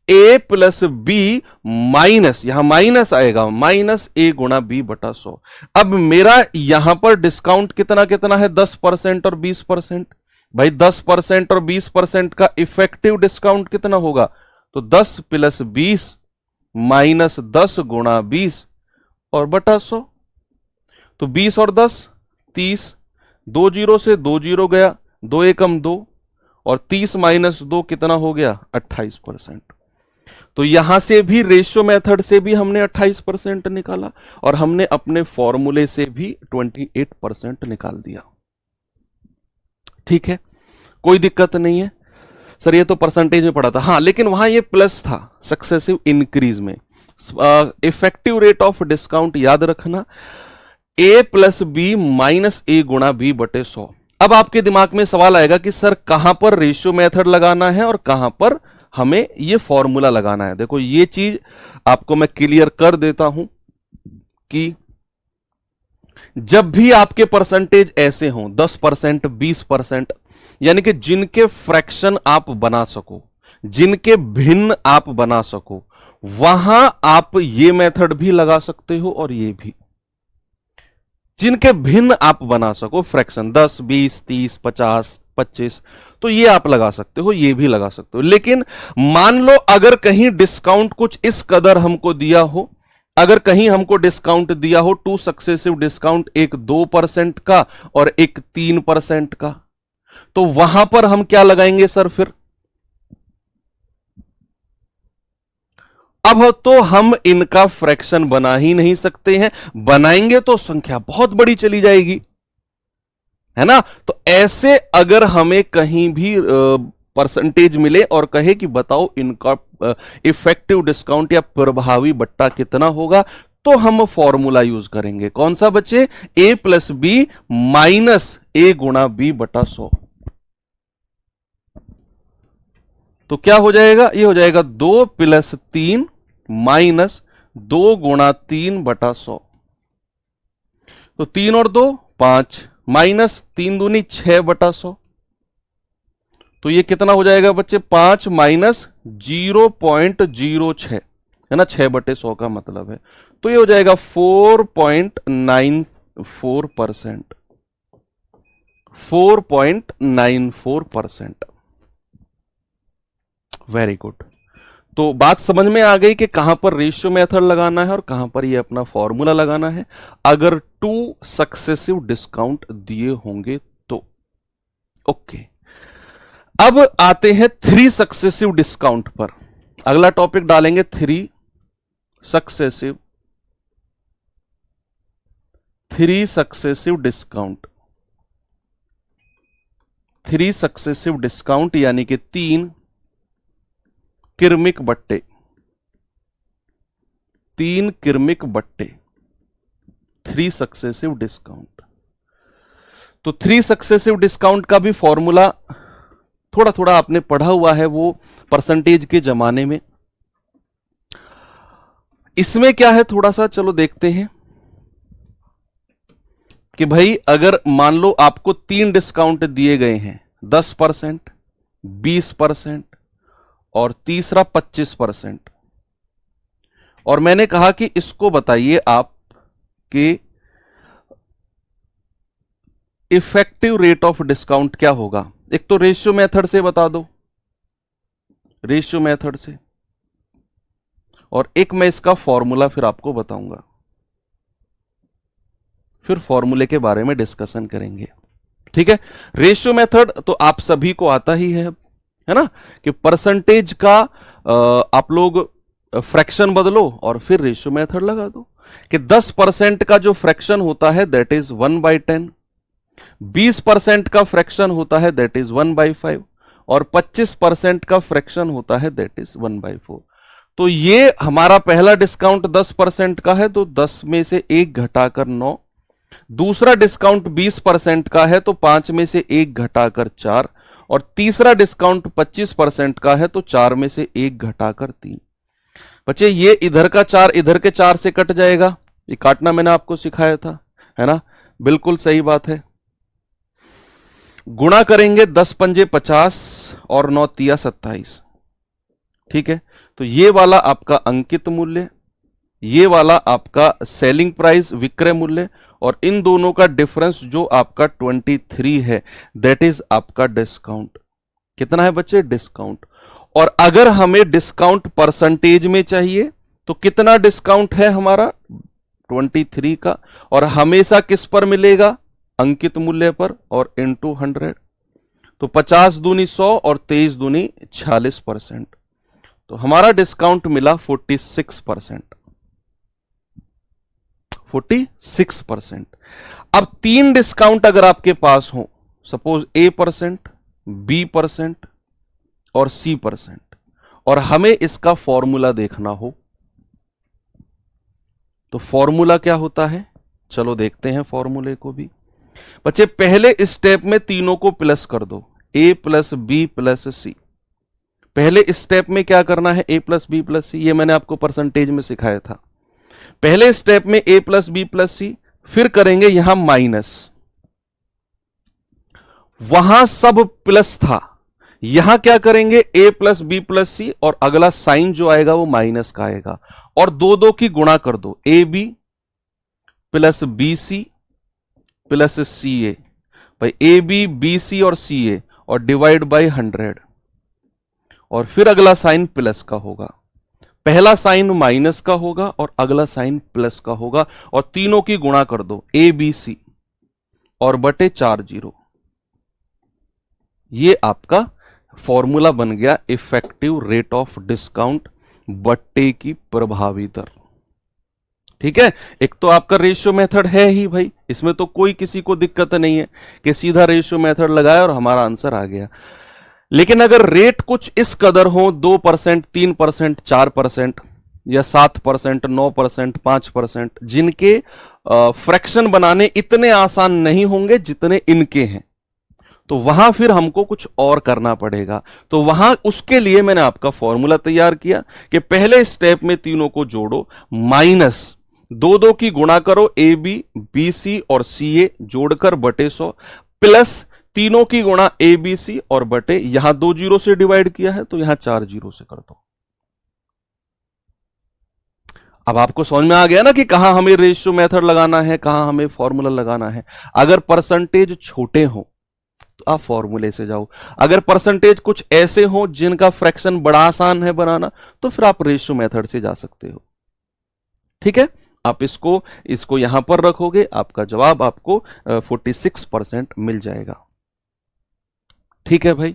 ए प्लस बी माइनस, यहां माइनस आएगा, माइनस ए गुणा बी बटा 100। अब मेरा यहां पर डिस्काउंट कितना कितना है, 10% और 20%। भाई 10% और 20% का इफेक्टिव डिस्काउंट कितना होगा, तो 10 प्लस 20 माइनस 10 गुणा 20 और बटा 100। तो 20 और 10 30, 2 जीरो से 2 जीरो गया, 2 एकम 2, और 30 माइनस 2 कितना हो गया, 28%। तो यहां से भी रेशियो मेथड से भी हमने 28% निकाला, और हमने अपने फॉर्मूले से भी 28% निकाल दिया। ठीक है, कोई दिक्कत नहीं है सर, ये तो परसेंटेज में पड़ा था। हाँ, लेकिन वहां ये प्लस था सक्सेसिव इंक्रीज में। इफेक्टिव रेट ऑफ डिस्काउंट याद रखना, ए प्लस बी माइनस ए गुणा बी बटे 100। अब आपके दिमाग में सवाल आएगा कि सर कहां पर रेशियो मेथड लगाना है और कहां पर हमें ये फॉर्मूला लगाना है। देखो ये चीज आपको मैं क्लियर कर देता हूं कि जब भी आपके परसेंटेज ऐसे हों 10%, 20%, यानी कि जिनके फ्रैक्शन आप बना सको, जिनके भिन्न आप बना सको, वहां आप ये मेथड भी लगा सकते हो और ये भी। जिनके भिन्न आप बना सको फ्रैक्शन 10, 20, 30, 50, 25, तो ये आप लगा सकते हो, ये भी लगा सकते हो। लेकिन मान लो अगर कहीं डिस्काउंट कुछ इस कदर हमको दिया हो, अगर कहीं हमको डिस्काउंट दिया हो, 2 सक्सेसिव डिस्काउंट, एक 2% का और एक 3% का, तो वहां पर हम क्या लगाएंगे सर फिर? अब तो हम इनका फ्रैक्शन बना ही नहीं सकते हैं, बनाएंगे तो संख्या बहुत बड़ी चली जाएगी, है ना। तो ऐसे अगर हमें कहीं भी परसेंटेज मिले और कहे कि बताओ इनका इफेक्टिव डिस्काउंट या प्रभावी बट्टा कितना होगा, तो हम फॉर्मूला यूज करेंगे। कौन सा बच्चे? ए प्लस बी माइनस ए गुणा बी बटा 100। तो क्या हो जाएगा? ये हो जाएगा 2 प्लस 3 माइनस 2 गुणा 3 बटा 100। तो 3 और 2 5, माइनस 3 दूनी 6 बटा 100। तो ये कितना हो जाएगा बच्चे? 5 माइनस 0.06, है ना, 6 बटे 100 का मतलब है। तो ये हो जाएगा 4.94%, 4.94%। Very good. तो बात समझ में आ गई कि कहां पर रेशियो मेथड लगाना है और कहां पर ये अपना फॉर्मूला लगाना है अगर 2 सक्सेसिव डिस्काउंट दिए होंगे तो। ओके, अब आते हैं 3 सक्सेसिव डिस्काउंट पर। अगला टॉपिक डालेंगे 3 सक्सेसिव डिस्काउंट। 3 सक्सेसिव डिस्काउंट यानी कि 3 किर्मिक बट्टे, 3 किर्मिक बट्टे, 3 सक्सेसिव डिस्काउंट। तो 3 सक्सेसिव डिस्काउंट का भी फॉर्मूला थोड़ा थोड़ा आपने पढ़ा हुआ है, वो परसेंटेज के जमाने में। इसमें क्या है थोड़ा सा चलो देखते हैं कि भाई अगर मान लो आपको 3 डिस्काउंट दिए गए हैं, 10%, 20% और तीसरा 25%, और मैंने कहा कि इसको बताइए आप कि इफेक्टिव रेट ऑफ डिस्काउंट क्या होगा। एक तो रेशियो मेथड से बता दो, रेशियो मेथड से, और एक मैं इसका फॉर्मूला फिर आपको बताऊंगा, फिर फॉर्मूले के बारे में डिस्कशन करेंगे। ठीक है, रेशियो मेथड तो आप सभी को आता ही है ना, कि परसेंटेज का आप लोग फ्रैक्शन बदलो और फिर रेशियो मेथड लगा दो कि 10% का जो फ्रैक्शन होता है दैट इज 1/10, 20% का फ्रैक्शन होता है दैट इज 1/5, और 25% का फ्रैक्शन होता है दैट इज 1/4। तो ये हमारा पहला डिस्काउंट 10% का है तो 10 में से 1 घटाकर 9, दूसरा डिस्काउंट 20% का है तो 5 में से 1 घटाकर 4, और तीसरा डिस्काउंट 25% का है तो 4 में से 1 घटाकर 3। बच्चे ये इधर का 4 इधर के 4 से कट जाएगा, ये काटना मैंने आपको सिखाया था, है ना, बिल्कुल सही बात है। गुणा करेंगे 10 पंजे 50 और 9 तिया 27। ठीक है, तो ये वाला आपका अंकित मूल्य, ये वाला आपका सेलिंग प्राइस विक्रय मूल्य, और इन दोनों का डिफरेंस जो आपका 23 है, दैट इज आपका डिस्काउंट। कितना है बच्चे? डिस्काउंट। और अगर हमें डिस्काउंट परसेंटेज में चाहिए तो कितना डिस्काउंट है हमारा? 23 का, और हमेशा किस पर मिलेगा? अंकित मूल्य पर, और इंटू 100। तो 50 दूनी 100 और 23 दूनी 46%। तो हमारा डिस्काउंट मिला 46%। 46%। अब 3 डिस्काउंट अगर आपके पास हो, सपोज A%, B% और C%, और हमें इसका फॉर्मूला देखना हो, तो फॉर्मूला क्या होता है? चलो देखते हैं फॉर्मूले को भी। बच्चे पहले स्टेप में तीनों को प्लस कर दो, A plus B plus C। पहले स्टेप में क्या करना है? A plus B plus C, ये मैंने आपको परसेंटेज में सिखाया था। पहले स्टेप में A plus B plus C, फिर करेंगे यहां माइनस, वहां सब प्लस था, यहां क्या करेंगे? A plus B plus C, और अगला साइन जो आएगा वो माइनस का आएगा, और दो दो की गुणा कर दो, AB plus BC plus CA। भाई AB BC और CA, और डिवाइड बाय 100, और फिर अगला साइन प्लस का होगा। पहला साइन माइनस का होगा और अगला साइन प्लस का होगा, और तीनों की गुणा कर दो, ABC और बटे 40। ये आपका फॉर्मूला बन गया इफेक्टिव रेट ऑफ डिस्काउंट बट्टे की प्रभावी दर। ठीक है, एक तो आपका रेशियो मेथड है ही भाई, इसमें तो कोई किसी को दिक्कत नहीं है कि सीधा रेशियो मेथड लगाया और हमारा आंसर आ गया। लेकिन अगर रेट कुछ इस कदर हो, 2%, 3%, 4% या 7%, 9%, 5%, जिनके फ्रैक्शन बनाने इतने आसान नहीं होंगे जितने इनके हैं, तो वहां फिर हमको कुछ और करना पड़ेगा। तो वहां उसके लिए मैंने आपका फॉर्मूला तैयार किया कि पहले स्टेप में तीनों को जोड़ो, माइनस दो दो की गुणा करो, AB BC और CA जोड़कर बटे 100, प्लस तीनों की गुणा ABC और बटे, यहां 2 जीरो से डिवाइड किया है तो यहां 4 जीरो से कर दो। अब आपको समझ में आ गया ना कि कहां हमें रेशियो मेथड लगाना है, कहां हमें फॉर्मूला लगाना है। अगर परसेंटेज छोटे हो तो आप फॉर्मूले से जाओ, अगर परसेंटेज कुछ ऐसे हो जिनका फ्रैक्शन बड़ा आसान है बनाना, तो फिर आप रेशियो मेथड से जा सकते हो। ठीक है, आप इसको यहां पर रखोगे, आपका जवाब आपको 46% मिल जाएगा। ठीक है भाई,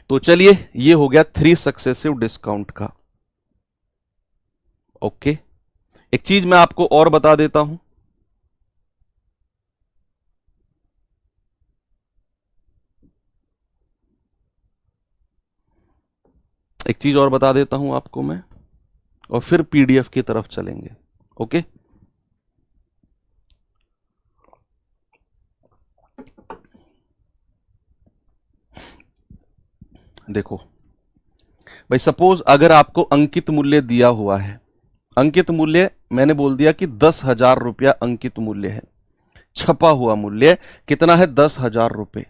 तो चलिए ये हो गया 3 सक्सेसिव डिस्काउंट का। ओके, एक चीज मैं आपको और बता देता हूं, एक चीज और बता देता हूं आपको मैं, और फिर PDF की तरफ चलेंगे। ओके, देखो भाई, सपोज अगर आपको अंकित मूल्य दिया हुआ है, अंकित मूल्य मैंने बोल दिया कि 10,000 रुपया अंकित मूल्य है, छपा हुआ मूल्य कितना है? 10,000 रुपए,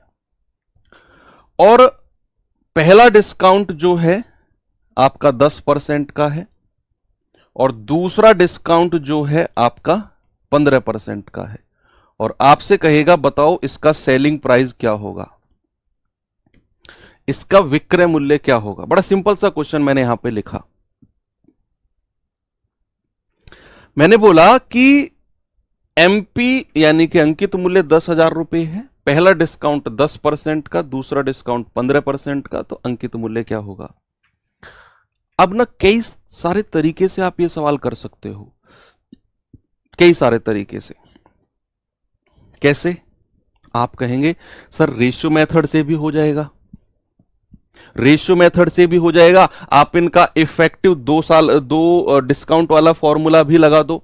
और पहला डिस्काउंट जो है आपका 10% का है, और दूसरा डिस्काउंट जो है आपका 15% का है, और आपसे कहेगा बताओ इसका सेलिंग प्राइस क्या होगा, इसका विक्रय मूल्य क्या होगा। बड़ा सिंपल सा क्वेश्चन मैंने यहां पे लिखा, मैंने बोला कि MP यानी कि अंकित मूल्य 10,000 रुपए है, पहला डिस्काउंट 10% का, दूसरा डिस्काउंट 15% का, तो अंकित मूल्य क्या होगा। अब ना कई सारे तरीके से आप ये सवाल कर सकते हो, कई सारे तरीके से। कैसे? आप कहेंगे सर रेशियो मेथड से भी हो जाएगा, रेशियो मेथड से भी हो जाएगा, आप इनका इफेक्टिव 2 डिस्काउंट वाला फॉर्मूला भी लगा दो,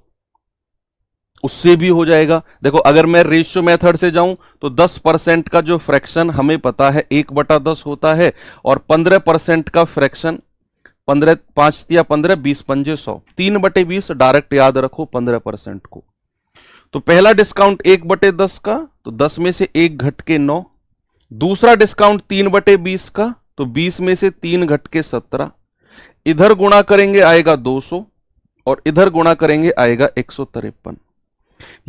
उससे भी हो जाएगा। देखो अगर मैं रेशियो मेथड से जाऊं तो 10% का जो फ्रैक्शन हमें पता है 1/10 होता है, और 15% का फ्रैक्शन 15 5 या 15 20 पंजे 100, 3/20 डायरेक्ट याद रखो 15% को। तो पहला डिस्काउंट 1/10 का, तो 10 में से 1 घट के 9, दूसरा डिस्काउंट 3/20 का, तो 20 में से 3 घट के 17, इधर गुणा करेंगे आएगा 200 और इधर गुणा करेंगे आएगा 153।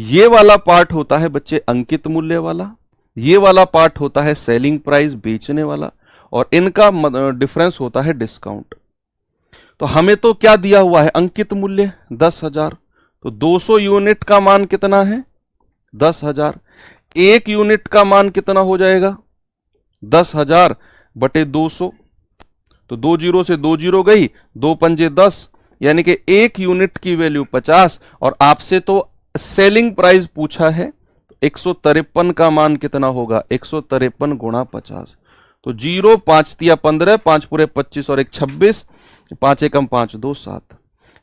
ये वाला पार्ट होता है बच्चे अंकित मूल्य वाला, ये वाला पार्ट होता है सेलिंग प्राइस बेचने वाला, और इनका डिफरेंस होता है डिस्काउंट। तो हमें तो क्या दिया हुआ है, अंकित मूल्य 10,000, तो 200 यूनिट का मान कितना है 10,000, एक यूनिट का मान कितना हो जाएगा 10,000 बटे 200, तो 2 जीरो से 2 जीरो गई, 2 पंजे 10, यानी कि एक यूनिट की वैल्यू 50, और आपसे तो सेलिंग प्राइस पूछा है, 153 का मान कितना होगा 153 गुणा 50, तो 0 5 तिया 15, 5 पूरे 25 और 1 26, 5 एकम 5 2 7,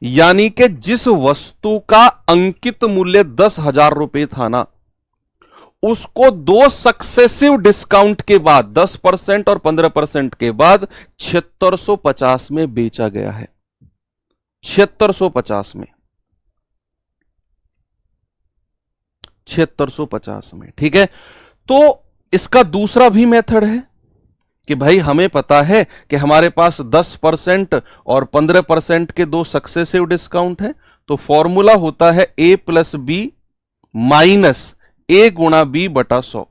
यानी कि जिस वस्तु का अंकित मूल्य 10,000 रुपए था ना, उसको दो सक्सेसिव डिस्काउंट के बाद 10% और 15% के बाद 7650 में बेचा गया है, 7650 में, 7650 में। ठीक है, तो इसका दूसरा भी मेथड है कि भाई हमें पता है कि हमारे पास 10% और 15% के दो सक्सेसिव डिस्काउंट है, तो फॉर्मूला होता है ए प्लस बी माइनस ए गुणा बी बटा 100,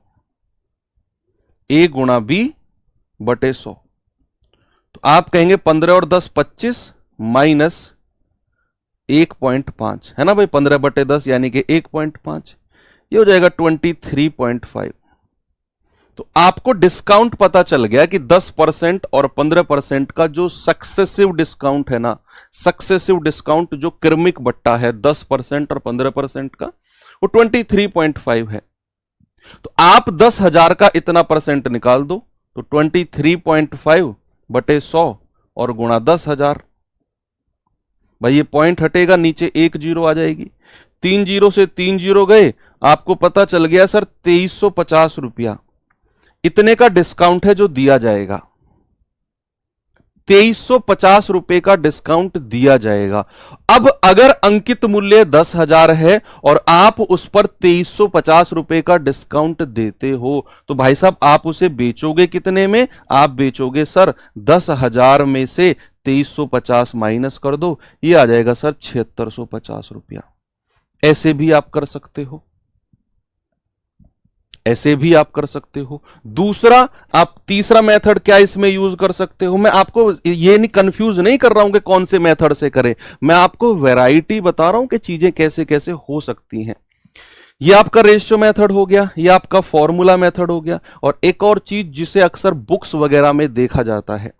ए गुणा बी बटे 100। तो आप कहेंगे 15 और 10 25 माइनस 1.5 है ना भाई, 15 बटे 10 यानी कि 1.5, ये हो जाएगा 23.5। तो आपको डिस्काउंट पता चल गया कि 10% और 15% का जो सक्सेसिव डिस्काउंट है ना, सक्सेसिव डिस्काउंट जो क्रमिक बट्टा है 10% और 15% का, वो 23.5 है। तो आप 10,000 का इतना परसेंट निकाल दो, तो 23.5 बटे 100 और गुणा 10,000, भाई ये पॉइंट हटेगा, नीचे एक जीरो आ जाएगी, 3 जीरो से 3 जीरो गए, आपको पता चल गया सर 2350 रुपया इतने का डिस्काउंट है जो दिया जाएगा, 2350 रुपए का डिस्काउंट दिया जाएगा। अब अगर अंकित मूल्य 10,000 है और आप उस पर 2350 रुपए का डिस्काउंट देते हो, तो भाई साहब आप उसे बेचोगे कितने में, आप बेचोगे सर 10,000 में से 2350 माइनस कर दो, ये आ जाएगा सर 7650 रुपया। ऐसे भी आप कर सकते हो, ऐसे भी आप कर सकते हो। दूसरा, आप तीसरा मेथड क्या इसमें यूज कर सकते हो, मैं आपको ये नहीं कंफ्यूज नहीं कर रहा हूं कि कौन से मेथड से करें, मैं आपको वैरायटी बता रहा हूं कि चीजें कैसे कैसे हो सकती हैं। ये आपका रेशियो मेथड हो गया, ये आपका फॉर्मूला मेथड हो गया, और एक और चीज जिसे अक्सर बुक्स वगैरह में देखा जाता है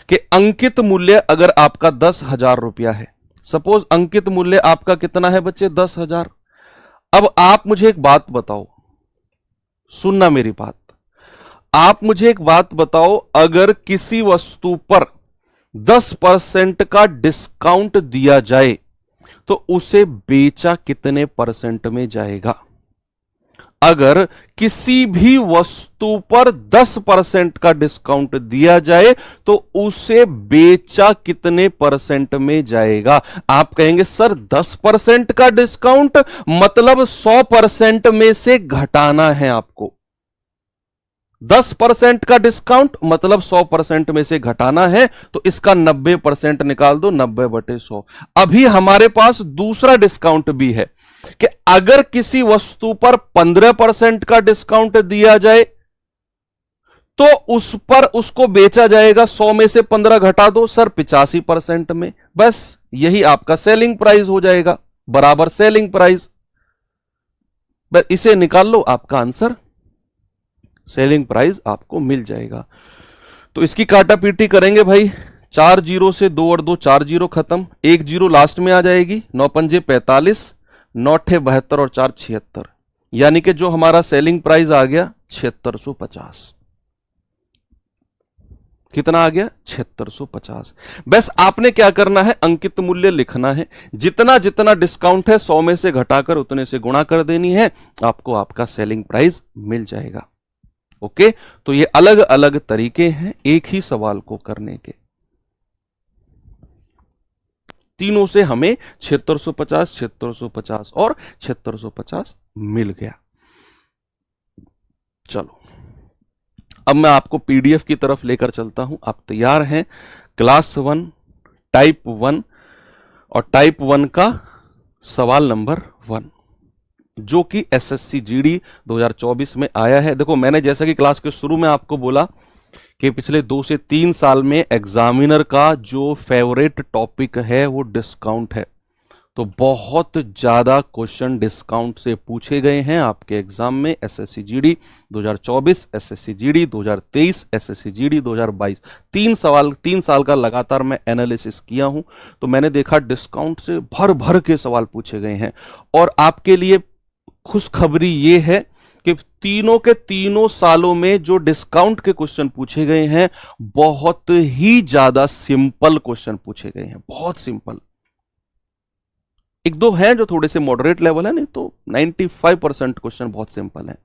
कि अंकित मूल्य अगर आपका 10,000 रुपया है, सपोज अंकित मूल्य आपका कितना है बच्चे 10,000। अब आप मुझे एक बात बताओ, सुनना मेरी बात, आप मुझे एक बात बताओ, अगर किसी वस्तु पर 10% का डिस्काउंट दिया जाए तो उसे बेचा कितने परसेंट में जाएगा। अगर किसी भी वस्तु पर 10% का डिस्काउंट दिया जाए तो उसे बेचा कितने परसेंट में जाएगा। आप कहेंगे सर 10% का डिस्काउंट मतलब 100% में से घटाना है आपको, 10% का डिस्काउंट मतलब 100% में से घटाना है, तो इसका 90% निकाल दो, 90 बटे 100। अभी हमारे पास दूसरा डिस्काउंट भी है कि अगर किसी वस्तु पर 15% का डिस्काउंट दिया जाए तो उस पर उसको बेचा जाएगा, 100 में से 15 घटा दो सर 85% में, बस यही आपका सेलिंग प्राइस हो जाएगा, बराबर सेलिंग प्राइस। बस इसे निकाल लो, आपका आंसर सेलिंग प्राइस आपको मिल जाएगा। तो इसकी काटा पीटी करेंगे भाई, 4 जीरो से 2 और 2 4 जीरो खत्म, 1 जीरो लास्ट में आ जाएगी, 9 पंजे 45, 9 ठे 72 और 4 76, यानी कि जो हमारा सेलिंग प्राइस आ गया 7650। कितना आ गया 7650। बस आपने क्या करना है, अंकित मूल्य लिखना है, जितना जितना डिस्काउंट है 100 में से घटाकर उतने से गुणा कर देनी है, आपको आपका सेलिंग प्राइस मिल जाएगा। ओके, तो ये अलग अलग तरीके हैं एक ही सवाल को करने के। तीनों से हमें 7650, 7650 और 7650 मिल गया। चलो अब मैं आपको पीडीएफ की तरफ लेकर चलता हूं। आप तैयार हैं क्लास 1 टाइप 1 और टाइप 1 का सवाल नंबर 1 जो कि एसएससी जीडी 2024 में आया है। देखो मैंने जैसा कि क्लास के शुरू में आपको बोला कि पिछले 2 से 3 साल में एग्जामिनर का जो फेवरेट टॉपिक है वो डिस्काउंट है। तो बहुत ज्यादा क्वेश्चन डिस्काउंट से पूछे गए हैं आपके एग्जाम में। SSC GD 2024, SSC GD 2023, SSC GD 2022, 3 साल का लगातार मैं एनालिसिस किया हूं। तो मैंने देखा डिस्काउंट से भर भर के सवाल पूछे गए हैं। और आपके लिए खुशखबरी ये है कि तीनों के तीनों सालों में जो डिस्काउंट के क्वेश्चन पूछे गए हैं बहुत ही ज्यादा सिंपल क्वेश्चन पूछे गए हैं, बहुत सिंपल। एक दो हैं जो थोड़े से मॉडरेट लेवल है, नहीं तो 95% क्वेश्चन बहुत सिंपल है।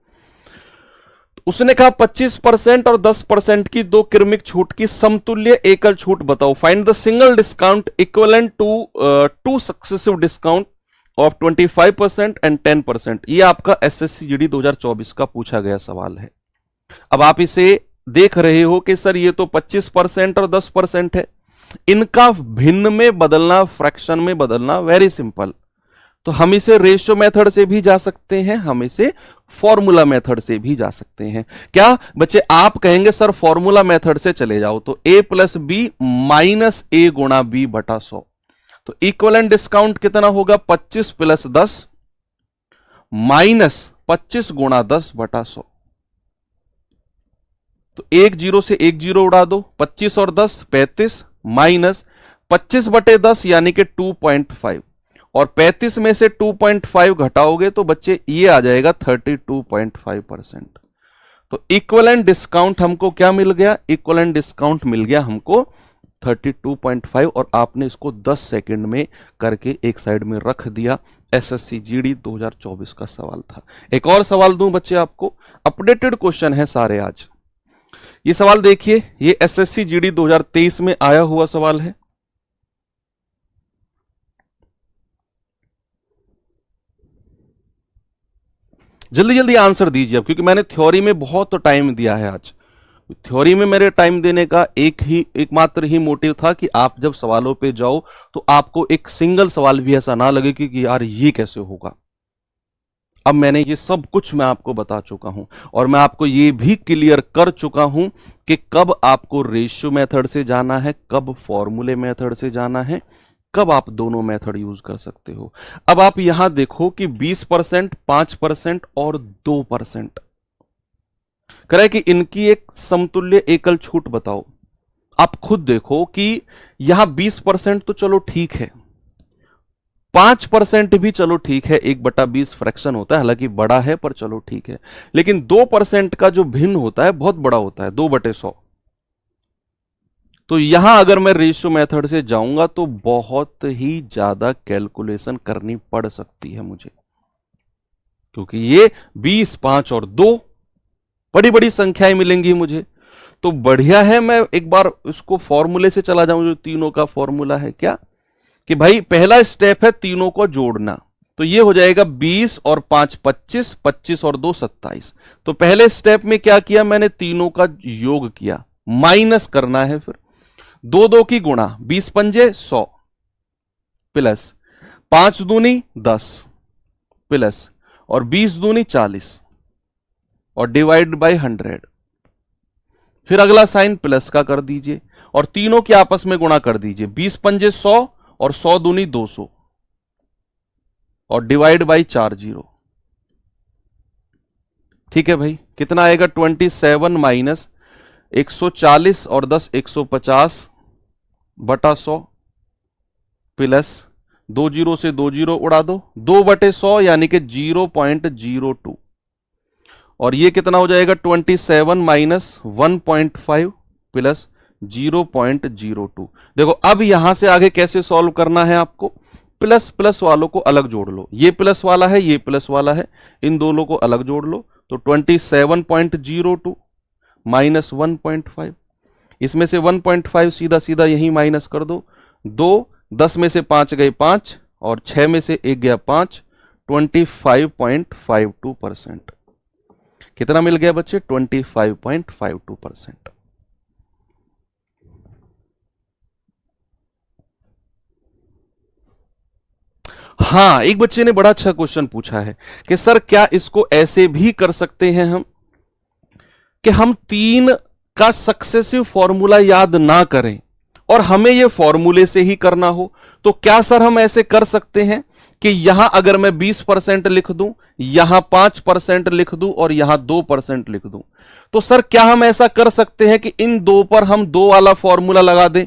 उसने कहा 25% और 10% की दो क्रमिक छूट की समतुल्य एकल छूट बताओ। Find the single discount equivalent to two successive discount of 25% and 10%। ये आपका एसएससी जीडी 2024 का पूछा गया सवाल है। अब आप इसे देख रहे हो कि सर ये तो 25% और 10% है, इनका भिन्न में बदलना, फ्रैक्शन में बदलना वेरी सिंपल। तो हम इसे रेशियो मेथड से भी जा सकते हैं, हम इसे फॉर्मूला मेथड से भी जा सकते हैं। क्या बच्चे आप कहेंगे सर फॉर्मूला मेथड से चले जाओ, तो a प्लस बी माइनस ए गुणा बी बटा 100। तो इक्विवेलेंट डिस्काउंट कितना होगा? 25 प्लस 10 माइनस 25 गुणा 10 बटा 100। तो एक जीरो से एक जीरो उड़ा दो, 25 और 10 35 माइनस 25 बटे 10 यानी कि 2.5 और 35 में से 2.5 घटाओगे तो बच्चे ये आ जाएगा 32.5%। तो इक्विवेलेंट डिस्काउंट हमको क्या मिल गया? इक्विवेलेंट डिस्काउंट मिल गया हमको 32.5 और आपने इसको 10 सेकंड में करके एक साइड में रख दिया। एसएससी जीडी 2024 का सवाल था। एक और सवाल दूं बच्चे आपको, अपडेटेड क्वेश्चन है सारे आज। ये सवाल देखिए, ये एसएससी जीडी 2023 में आया हुआ सवाल है। जल्दी जल्दी आंसर दीजिए अब, क्योंकि मैंने थ्योरी में बहुत टाइम दिया है आज। थ्योरी में मेरे टाइम देने का एकमात्र ही मोटिव था कि आप जब सवालों पे जाओ तो आपको एक सिंगल सवाल भी ऐसा ना लगे कि यार ये कैसे होगा। अब मैंने ये सब कुछ मैं आपको बता चुका हूं और मैं आपको ये भी क्लियर कर चुका हूं कि कब आपको रेशियो मेथड से जाना है, कब फॉर्मूले मेथड से जाना है, कब आप दोनों मेथड यूज कर सकते हो। अब आप यहां देखो कि 20%, 5% और 2% कह रहा है कि इनकी एक समतुल्य एकल छूट बताओ। आप खुद देखो कि यहां 20% तो चलो ठीक है, 5% भी चलो ठीक है, 1/20 फ्रैक्शन होता है, हालांकि बड़ा है पर चलो ठीक है। लेकिन 2% का जो भिन्न होता है बहुत बड़ा होता है, 2/100। तो यहां अगर मैं रेशियो मेथड से जाऊंगा तो बहुत ही ज्यादा कैलकुलेशन करनी पड़ सकती है मुझे, क्योंकि ये 20, 5 और 2 बड़ी बड़ी संख्याएं मिलेंगी मुझे। तो बढ़िया है मैं एक बार इसको फॉर्मूले से चला जाऊं, जो तीनों का फॉर्मूला है क्या कि भाई पहला स्टेप है तीनों को जोड़ना। तो ये हो जाएगा 20 और 5 25, 25 और 2 27। तो पहले स्टेप में क्या किया मैंने? तीनों का योग किया, माइनस करना है, फिर 2 की गुणा, 20 पंजे 100 प्लस 5 दूनी 10 प्लस और 20 दूनी 40 और डिवाइड बाय 100। फिर अगला साइन प्लस का कर दीजिए और तीनों के आपस में गुणा कर दीजिए, 20 पंजे 100 और 100 दूनी 200 और डिवाइड बाई 4 0। ठीक है भाई, कितना आएगा? 27 माइनस 140 और 10 150 बटा 100 प्लस 2 जीरो से 2 जीरो उड़ा दो, 2/100 यानी कि 0.02 और ये कितना हो जाएगा? 27 माइनस 1.5 प्लस 0.02। देखो अब यहां से आगे कैसे सॉल्व करना है आपको? प्लस प्लस वालों को अलग जोड़ लो, ये प्लस वाला है, ये प्लस वाला है, इन दोनों को अलग जोड़ लो। तो 27.02 माइनस 1.5, इसमें से 1.5 सीधा सीधा यही माइनस कर दो। 10 में से 5 गए 5 और 6 में से 1 गया 5, 25.52%। कितना मिल गया बच्चे? 25.52%। हाँ, एक बच्चे ने बड़ा अच्छा क्वेश्चन पूछा है कि सर क्या इसको ऐसे भी कर सकते हैं हम कि हम 3 का सक्सेसिव फॉर्मूला याद ना करें और हमें यह फॉर्मूले से ही करना हो। तो क्या सर हम ऐसे कर सकते हैं कि यहां अगर मैं 20% लिख दूं, यहां 5% लिख दूं और यहां 2% लिख दूं, तो सर क्या हम ऐसा कर सकते हैं कि इन दो पर हम 2 वाला फॉर्मूला लगा दें?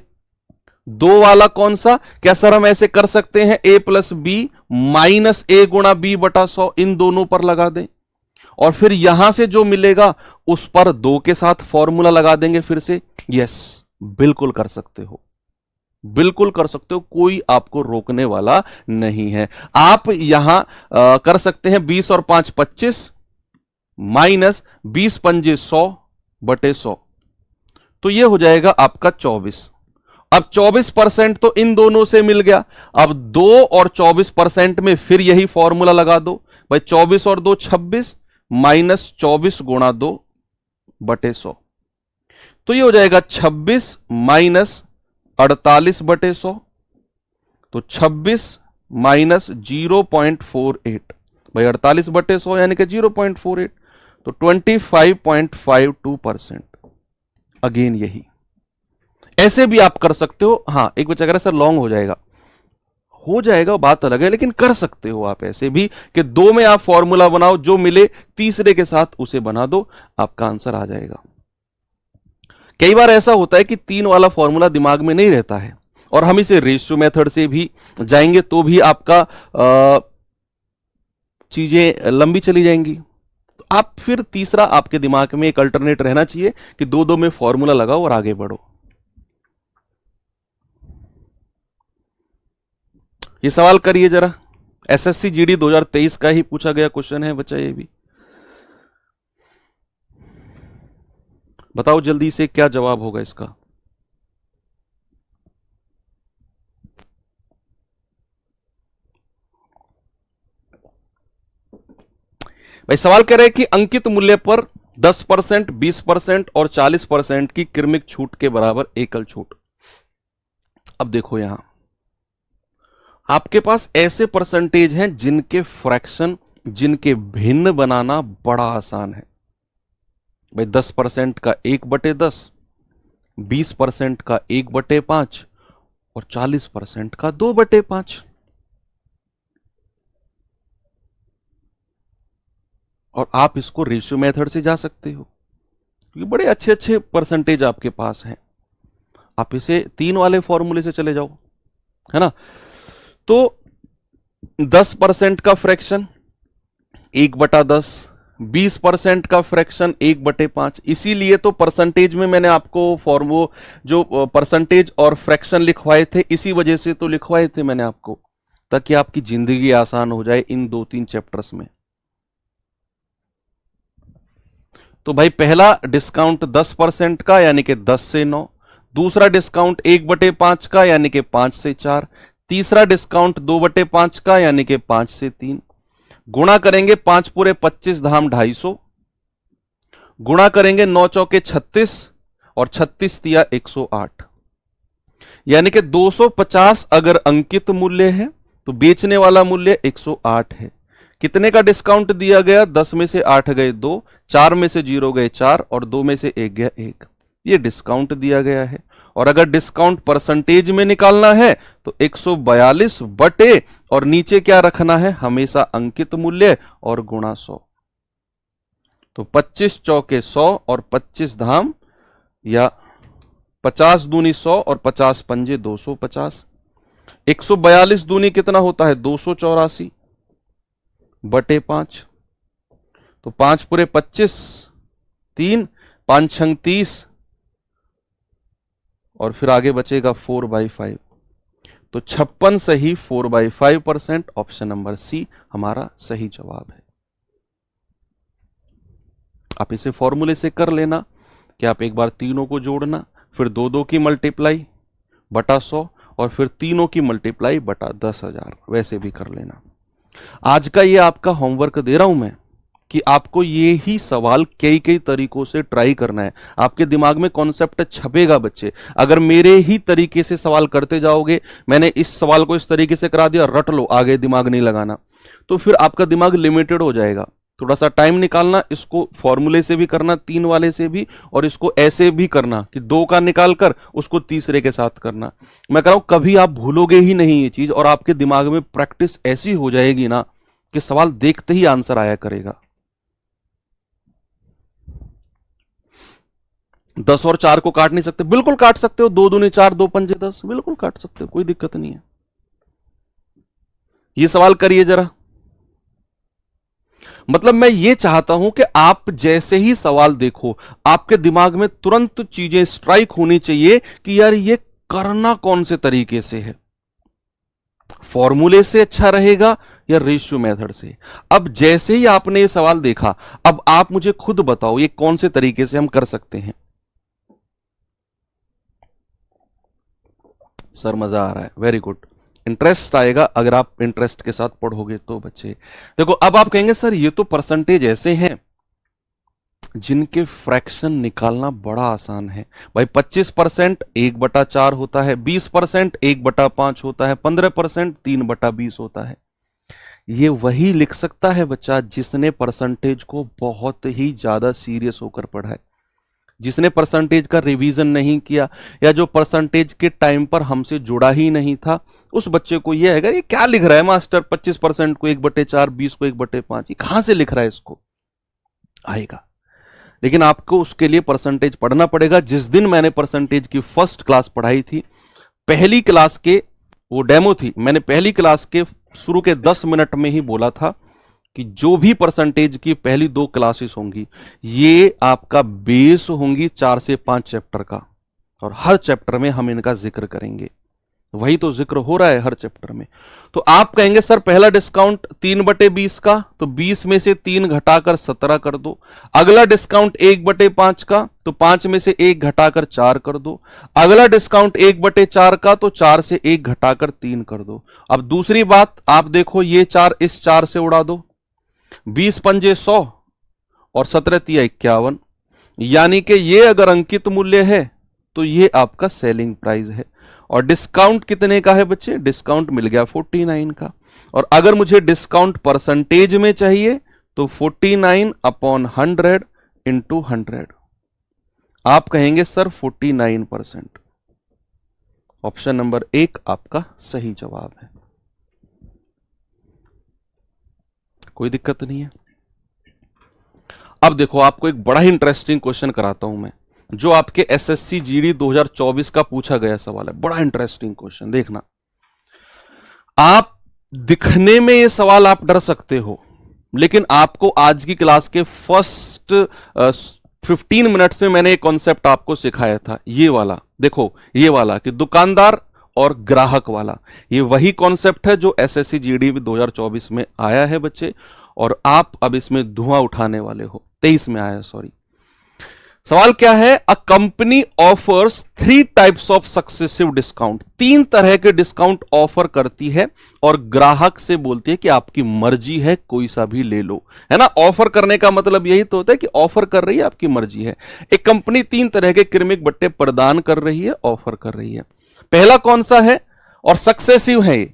2 वाला कौन सा? क्या सर हम ऐसे कर सकते हैं a प्लस बी माइनस ए गुणा बी बटा 100 इन दोनों पर लगा दें और फिर यहां से जो मिलेगा उस पर 2 के साथ फॉर्मूला लगा देंगे फिर से? यस, बिल्कुल कर सकते हो, बिल्कुल कर सकते हो, कोई आपको रोकने वाला नहीं है। आप यहां कर सकते हैं 20 और 5 25 माइनस 20 पंजे 100 बटे 100, तो यह हो जाएगा आपका 24। अब 24% तो इन दोनों से मिल गया, अब 2 और 24% में फिर यही फॉर्मूला लगा दो भाई। 24 और 2 26 माइनस 24 गुणा 2 बटे 100, तो ये हो जाएगा 26 माइनस 48 बटे 100, तो 26 माइनस 0.48 भाई 48 बटे 100 यानी कि 0.48, तो 25.52%। अगेन यही ऐसे भी आप कर सकते हो। हां, एक बच्चा कह रहा है सर लॉन्ग हो जाएगा बात अलग है, लेकिन कर सकते हो आप ऐसे भी कि 2 में आप फॉर्मूला बनाओ, जो मिले तीसरे के साथ उसे बना दो, आपका आंसर आ जाएगा। कई बार ऐसा होता है कि 3 वाला फॉर्मूला दिमाग में नहीं रहता है और हम इसे रेशियो मेथड से भी जाएंगे तो भी आपका चीजें लंबी चली जाएंगी। तो आप फिर तीसरा आपके दिमाग में एक अल्टरनेट रहना चाहिए कि 2 में फॉर्मूला लगाओ और आगे बढ़ो। ये सवाल करिए जरा, एसएससी जीडी 2023 का ही पूछा गया क्वेश्चन है बच्चा, ये भी बताओ जल्दी से क्या जवाब होगा इसका। भाई सवाल कह रहे हैं कि अंकित मूल्य पर 10%, 20% और 40% की क्रमिक छूट के बराबर एकल छूट। अब देखो यहां आपके पास ऐसे परसेंटेज हैं जिनके फ्रैक्शन, जिनके भिन्न बनाना बड़ा आसान है। भाई 10% का 1/10, 20% का 1/5 और 40% का 2/5। और आप इसको रेशियो मेथड से जा सकते हो क्योंकि बड़े अच्छे अच्छे परसेंटेज आपके पास हैं। आप इसे 3 वाले फॉर्मूले से चले जाओ, है ना। तो 10% का फ्रैक्शन 1/10, 20% का फ्रैक्शन 1/5। इसीलिए तो परसेंटेज में मैंने आपको फॉर्मूला जो परसेंटेज और फ्रैक्शन लिखवाए थे, इसी वजह से तो लिखवाए थे मैंने आपको, ताकि आपकी जिंदगी आसान हो जाए इन 2-3 चैप्टर्स में। तो भाई पहला डिस्काउंट 10% का यानी कि 10 से 9, दूसरा डिस्काउंट 1/5 का यानी कि 5 से 4, तीसरा डिस्काउंट 2/5 का यानी कि 5 से 3। गुणा करेंगे 5 पूरे 25 धाम 250, गुणा करेंगे 9 चौके 36 और 36 तिया 108, यानी कि 250 अगर अंकित मूल्य है तो बेचने वाला मूल्य 108 है। कितने का डिस्काउंट दिया गया? 10 में से 8 गए 2, 4 में से 0 गए 4 और 2 में से 1 गया 1। ये डिस्काउंट दिया गया है। और अगर डिस्काउंट परसेंटेज में निकालना है तो 142 बटे और नीचे क्या रखना है? हमेशा अंकित मूल्य और गुणा 100। तो 25 चौके 100 और 25 धाम या 50 दूनी 100 और 50 पंजे 250। 142 दूनी कितना होता है? 284 बटे 5। तो 5 पूरे 25, 3, 5 छंग 30 और फिर आगे बचेगा 4/5। तो 56 सही 4/5%। ऑप्शन नंबर सी हमारा सही जवाब है। आप इसे फॉर्मूले से कर लेना कि आप एक बार तीनों को जोड़ना, फिर 2-2 की मल्टीप्लाई बटा 100 और फिर तीनों की मल्टीप्लाई बटा 10,000, वैसे भी कर लेना। आज का ये आपका होमवर्क दे रहा हूं मैं, कि आपको ये ही सवाल कई कई तरीकों से ट्राई करना है। आपके दिमाग में कॉन्सेप्ट छपेगा बच्चे। अगर मेरे ही तरीके से सवाल करते जाओगे, मैंने इस सवाल को इस तरीके से करा दिया, रट लो, आगे दिमाग नहीं लगाना, तो फिर आपका दिमाग लिमिटेड हो जाएगा। थोड़ा सा टाइम निकालना, इसको फॉर्मूले से भी करना, 3 वाले से भी, और इसको ऐसे भी करना कि 2 का निकाल कर उसको तीसरे के साथ करना। मैं कह रहा हूं कभी आप भूलोगे ही नहीं ये चीज, और आपके दिमाग में प्रैक्टिस ऐसी हो जाएगी ना कि सवाल देखते ही आंसर आया करेगा। 10 और 4 को काट नहीं सकते? बिल्कुल काट सकते हो। 2 दूनी 4, 2 पंजे 10, बिल्कुल काट सकते हो, कोई दिक्कत नहीं है। ये सवाल करिए जरा। मतलब मैं ये चाहता हूं कि आप जैसे ही सवाल देखो, आपके दिमाग में तुरंत चीजें स्ट्राइक होनी चाहिए कि यार ये करना कौन से तरीके से है, फॉर्मूले से अच्छा रहेगा या रेशियो मेथड से। अब जैसे ही आपने ये सवाल देखा, अब आप मुझे खुद बताओ ये कौन से तरीके से हम कर सकते हैं। सर मजा आ रहा है, वेरी गुड। इंटरेस्ट आएगा अगर आप इंटरेस्ट के साथ पढ़ोगे तो बच्चे। देखो अब आप कहेंगे सर ये तो परसेंटेज ऐसे हैं जिनके फ्रैक्शन निकालना बड़ा आसान है। भाई 25% 1/4 होता है, 20% 1/5 होता है, 15% 3/20 होता है। ये वही लिख सकता है बच्चा जिसने परसेंटेज को बहुत ही ज्यादा सीरियस होकर पढ़ा है, जिसने परसेंटेज का रिवीजन नहीं किया, या जो परसेंटेज के टाइम पर हमसे जुड़ा ही नहीं था। उस बच्चे को यह है ये क्या लिख रहा है मास्टर, 25% को 1/4, 20 को 1/5, ये कहां से लिख रहा है, इसको आएगा। लेकिन आपको उसके लिए परसेंटेज पढ़ना पड़ेगा। जिस दिन मैंने परसेंटेज की फर्स्ट क्लास पढ़ाई थी, पहली क्लास के वो डेमो थी, मैंने पहली क्लास के शुरू के 10 मिनट में ही बोला था कि जो भी परसेंटेज की पहली 2 क्लासेस होंगी ये आपका बेस होंगी 4 से 5 चैप्टर का, और हर चैप्टर में हम इनका जिक्र करेंगे। वही तो जिक्र हो रहा है हर चैप्टर में। तो आप कहेंगे सर पहला डिस्काउंट 3/20 का, तो 20 में से 3 घटाकर 17 कर दो। अगला डिस्काउंट 1/5 का, तो 5 में से 1 घटाकर 4 कर दो। अगला डिस्काउंट 1/4 का, तो 4 से 1 घटाकर 3 कर दो। अब दूसरी बात आप देखो, ये 4 इस 4 से उड़ा दो, 20 पंजे 100 और 17 तिया 51, यानी कि ये अगर अंकित मूल्य है तो ये आपका सेलिंग प्राइस है। और डिस्काउंट कितने का है बच्चे? डिस्काउंट मिल गया 49 का। और अगर मुझे डिस्काउंट परसेंटेज में चाहिए तो 49/100 इंटू 100। आप कहेंगे सर 49%। ऑप्शन नंबर 1 आपका सही जवाब है, कोई दिक्कत नहीं है। अब देखो आपको एक बड़ा ही इंटरेस्टिंग क्वेश्चन कराता हूं मैं, जो आपके एसएससी जीडी 2024 का पूछा गया सवाल है। बड़ा इंटरेस्टिंग क्वेश्चन, देखना। आप दिखने में ये सवाल आप डर सकते हो, लेकिन आपको आज की क्लास के फर्स्ट 15 मिनट्स में मैंने एक कॉन्सेप्ट आपको सिखाया था, ये वाला देखो, ये वाला कि दुकानदार और ग्राहक वाला। ये वही कॉन्सेप्ट है जो एसएससी जीडी 2024 में आया है बच्चे, और आप अब इसमें धुआं उठाने वाले हो। 23 में आया, सॉरी। सवाल क्या है? A company offers 3 types of successive discount. 3 तरह के डिस्काउंट ऑफर करती है और ग्राहक से बोलती है कि आपकी मर्जी है, कोई सा भी ले लो, है ना। ऑफर करने का मतलब यही तो होता है कि ऑफर कर रही है, आपकी मर्जी है। एक कंपनी 3 तरह के क्रमिक बट्टे प्रदान कर रही है, ऑफर कर रही है। पहला कौन सा है और सक्सेसिव है? ये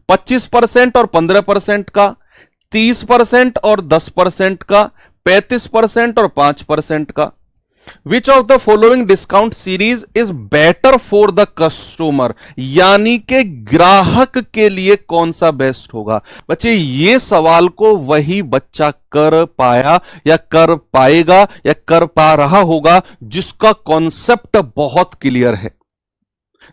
25% और 15% का, 30% और 10% का, 35% और 5% का। Which of the following discount series is better for the customer, यानी कि ग्राहक के लिए कौन सा बेस्ट होगा। बच्चे ये सवाल को वही बच्चा कर पाया या कर पाएगा या कर पा रहा होगा जिसका कॉन्सेप्ट बहुत क्लियर है,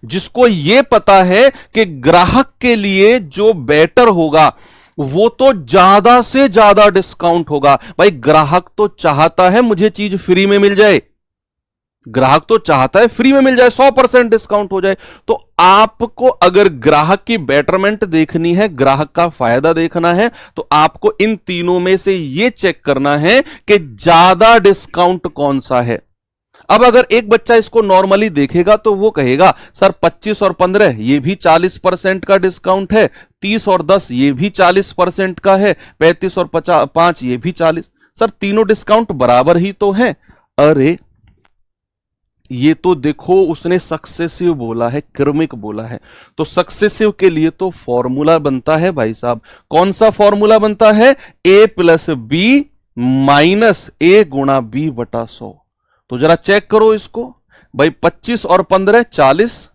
जिसको यह पता है कि ग्राहक के लिए जो बेटर होगा वो तो ज्यादा से ज्यादा डिस्काउंट होगा। भाई ग्राहक तो चाहता है मुझे चीज फ्री में मिल जाए, ग्राहक तो चाहता है फ्री में मिल जाए, 100% डिस्काउंट हो जाए। तो आपको अगर ग्राहक की बेटरमेंट देखनी है, ग्राहक का फायदा देखना है, तो आपको इन तीनों में से यह चेक करना है कि ज्यादा डिस्काउंट कौन सा है। अब अगर एक बच्चा इसको नॉर्मली देखेगा तो वो कहेगा सर 25 और 15 ये भी 40% का डिस्काउंट है, 30 और 10 ये भी 40% का है, 35 और 5 ये भी 40। सर तीनों डिस्काउंट बराबर ही तो हैं। अरे ये तो देखो उसने सक्सेसिव बोला है, क्रमिक बोला है, तो सक्सेसिव के लिए तो फॉर्मूला बनता है भाई साहब। कौन सा फॉर्मूला बनता है? a plus B minus a गुणा बी बटा 100। तो जरा चेक करो इसको भाई, 25 और 15 40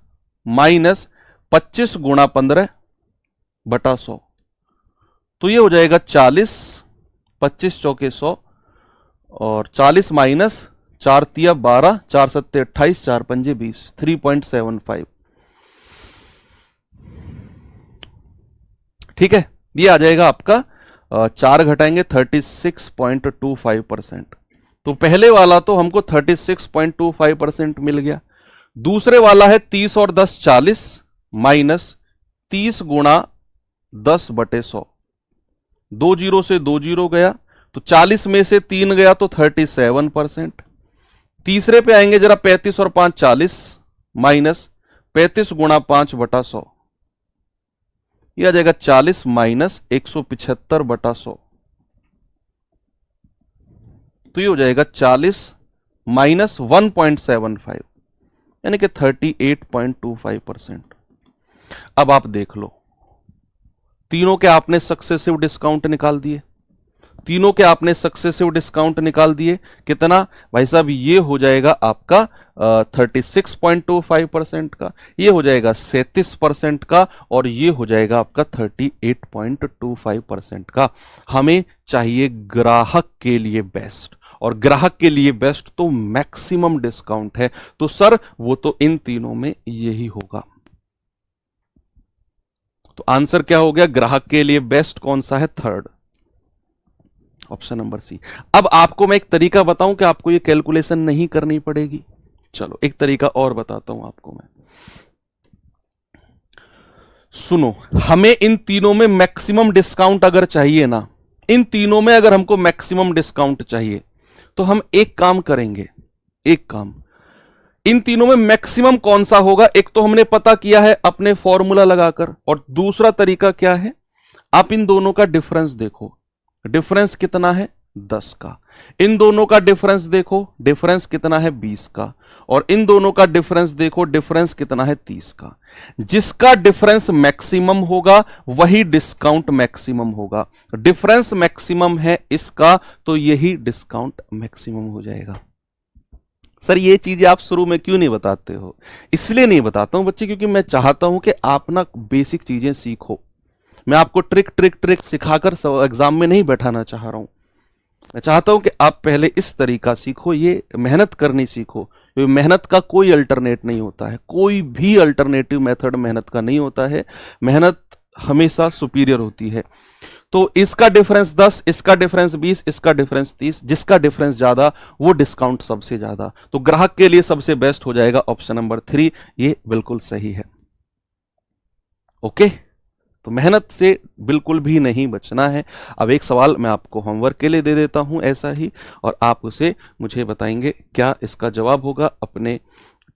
माइनस 25 गुणा 15 बटा 100, तो ये हो जाएगा 40, 25 चौके 100 और 40 माइनस 4 तिया 12, 4 सत्ते 28, 4 पंजे 20, 3.75। ठीक है, ये आ जाएगा आपका 4 घटाएंगे 36.25%। तो पहले वाला तो हमको 36.25% मिल गया। दूसरे वाला है 30 और 10 40 माइनस 30 गुणा 10 बटे 100। 2 जीरो से 2 जीरो गया, तो 40 में से 3 गया तो 37%। तीसरे पे आएंगे जरा, 35 और 5 40 माइनस 35 गुणा 5 बटा 100, यह आ जाएगा 40 माइनस 175 बटा 100। तो ये हो जाएगा 40 माइनस 1.75 यानी कि 38.25%। अब आप देख लो, तीनों के आपने सक्सेसिव डिस्काउंट निकाल दिए, तीनों के आपने सक्सेसिव डिस्काउंट निकाल दिए। कितना भाई साहब? ये हो जाएगा आपका 36.25% का, ये हो जाएगा 37% का, और ये हो जाएगा आपका 38.25% का। हमें चाहिए ग्राहक के लिए बेस्ट, और ग्राहक के लिए बेस्ट तो मैक्सिमम डिस्काउंट है। तो सर वो तो इन तीनों में यही होगा। तो आंसर क्या हो गया? ग्राहक के लिए बेस्ट कौन सा है? Third, option number C. अब आपको मैं एक तरीका बताऊं कि आपको ये कैलकुलेशन नहीं करनी पड़ेगी। चलो एक तरीका और बताता हूं आपको मैं। सुनो, हमें इन तीनों में मैक्सिमम डिस्काउंट अगर चाहिए ना, इन तीनों में अगर हमको मैक्सिमम डिस्काउंट चाहिए, तो हम एक काम करेंगे। एक काम, इन तीनों में मैक्सिमम कौन सा होगा, एक तो हमने पता किया है अपने फॉर्मूला लगाकर, और दूसरा तरीका क्या है, आप इन दोनों का डिफरेंस देखो। डिफरेंस कितना है? 10 का। इन दोनों का डिफरेंस देखो, डिफरेंस कितना है? 20 का। और इन दोनों का डिफरेंस देखो, डिफरेंस कितना है? 30 का। जिसका डिफरेंस मैक्सिमम होगा वही डिस्काउंट मैक्सिमम होगा। डिफरेंस मैक्सिमम है इसका, तो यही डिस्काउंट मैक्सिमम हो जाएगा। सर ये चीजें आप शुरू में क्यों नहीं बताते हो? इसलिए नहीं बताता हूं बच्चे, क्योंकि मैं चाहता हूं कि आप ना बेसिक चीजें सीखो। मैं आपको ट्रिक सिखाकर एग्जाम में नहीं बैठाना चाह रहा हूं। मैं चाहता हूं कि आप पहले इस तरीका सीखो, ये मेहनत करनी सीखो। क्योंकि मेहनत का कोई अल्टरनेट नहीं होता है, कोई भी अल्टरनेटिव मेथड मेहनत का नहीं होता है। मेहनत हमेशा सुपीरियर होती है। तो इसका डिफरेंस 10, इसका डिफरेंस 20, इसका डिफरेंस 30, जिसका डिफरेंस ज्यादा वो डिस्काउंट सबसे ज्यादा। तो ग्राहक के लिए सबसे बेस्ट हो जाएगा ऑप्शन नंबर 3, ये बिल्कुल सही है। ओके, तो मेहनत से बिल्कुल भी नहीं बचना है। अब एक सवाल मैं आपको होमवर्क के लिए दे देता हूं ऐसा ही, और आप उसे मुझे बताएंगे क्या इसका जवाब होगा अपने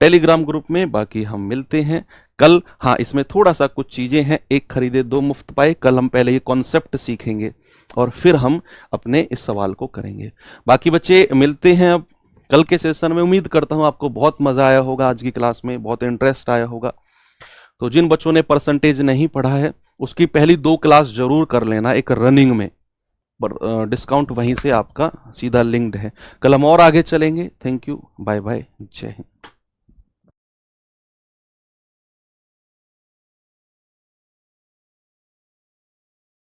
टेलीग्राम ग्रुप में। बाकी हम मिलते हैं कल। हाँ, इसमें थोड़ा सा कुछ चीजें हैं, एक खरीदे दो मुफ्त पाए। कल हम पहले ये कॉन्सेप्ट सीखेंगे और फिर हम अपने इस सवाल को करेंगे। बाकी बच्चे मिलते हैं अब कल के सेशन में। उम्मीद करता हूं आपको बहुत मजा आया होगा, आज की क्लास में बहुत इंटरेस्ट आया होगा। तो जिन बच्चों ने परसेंटेज नहीं पढ़ा है उसकी पहली 2 क्लास जरूर कर लेना, एक रनिंग में, डिस्काउंट वहीं से आपका सीधा लिंक्ड है। कल हम और आगे चलेंगे। थैंक यू, बाय बाय, जय हिंद।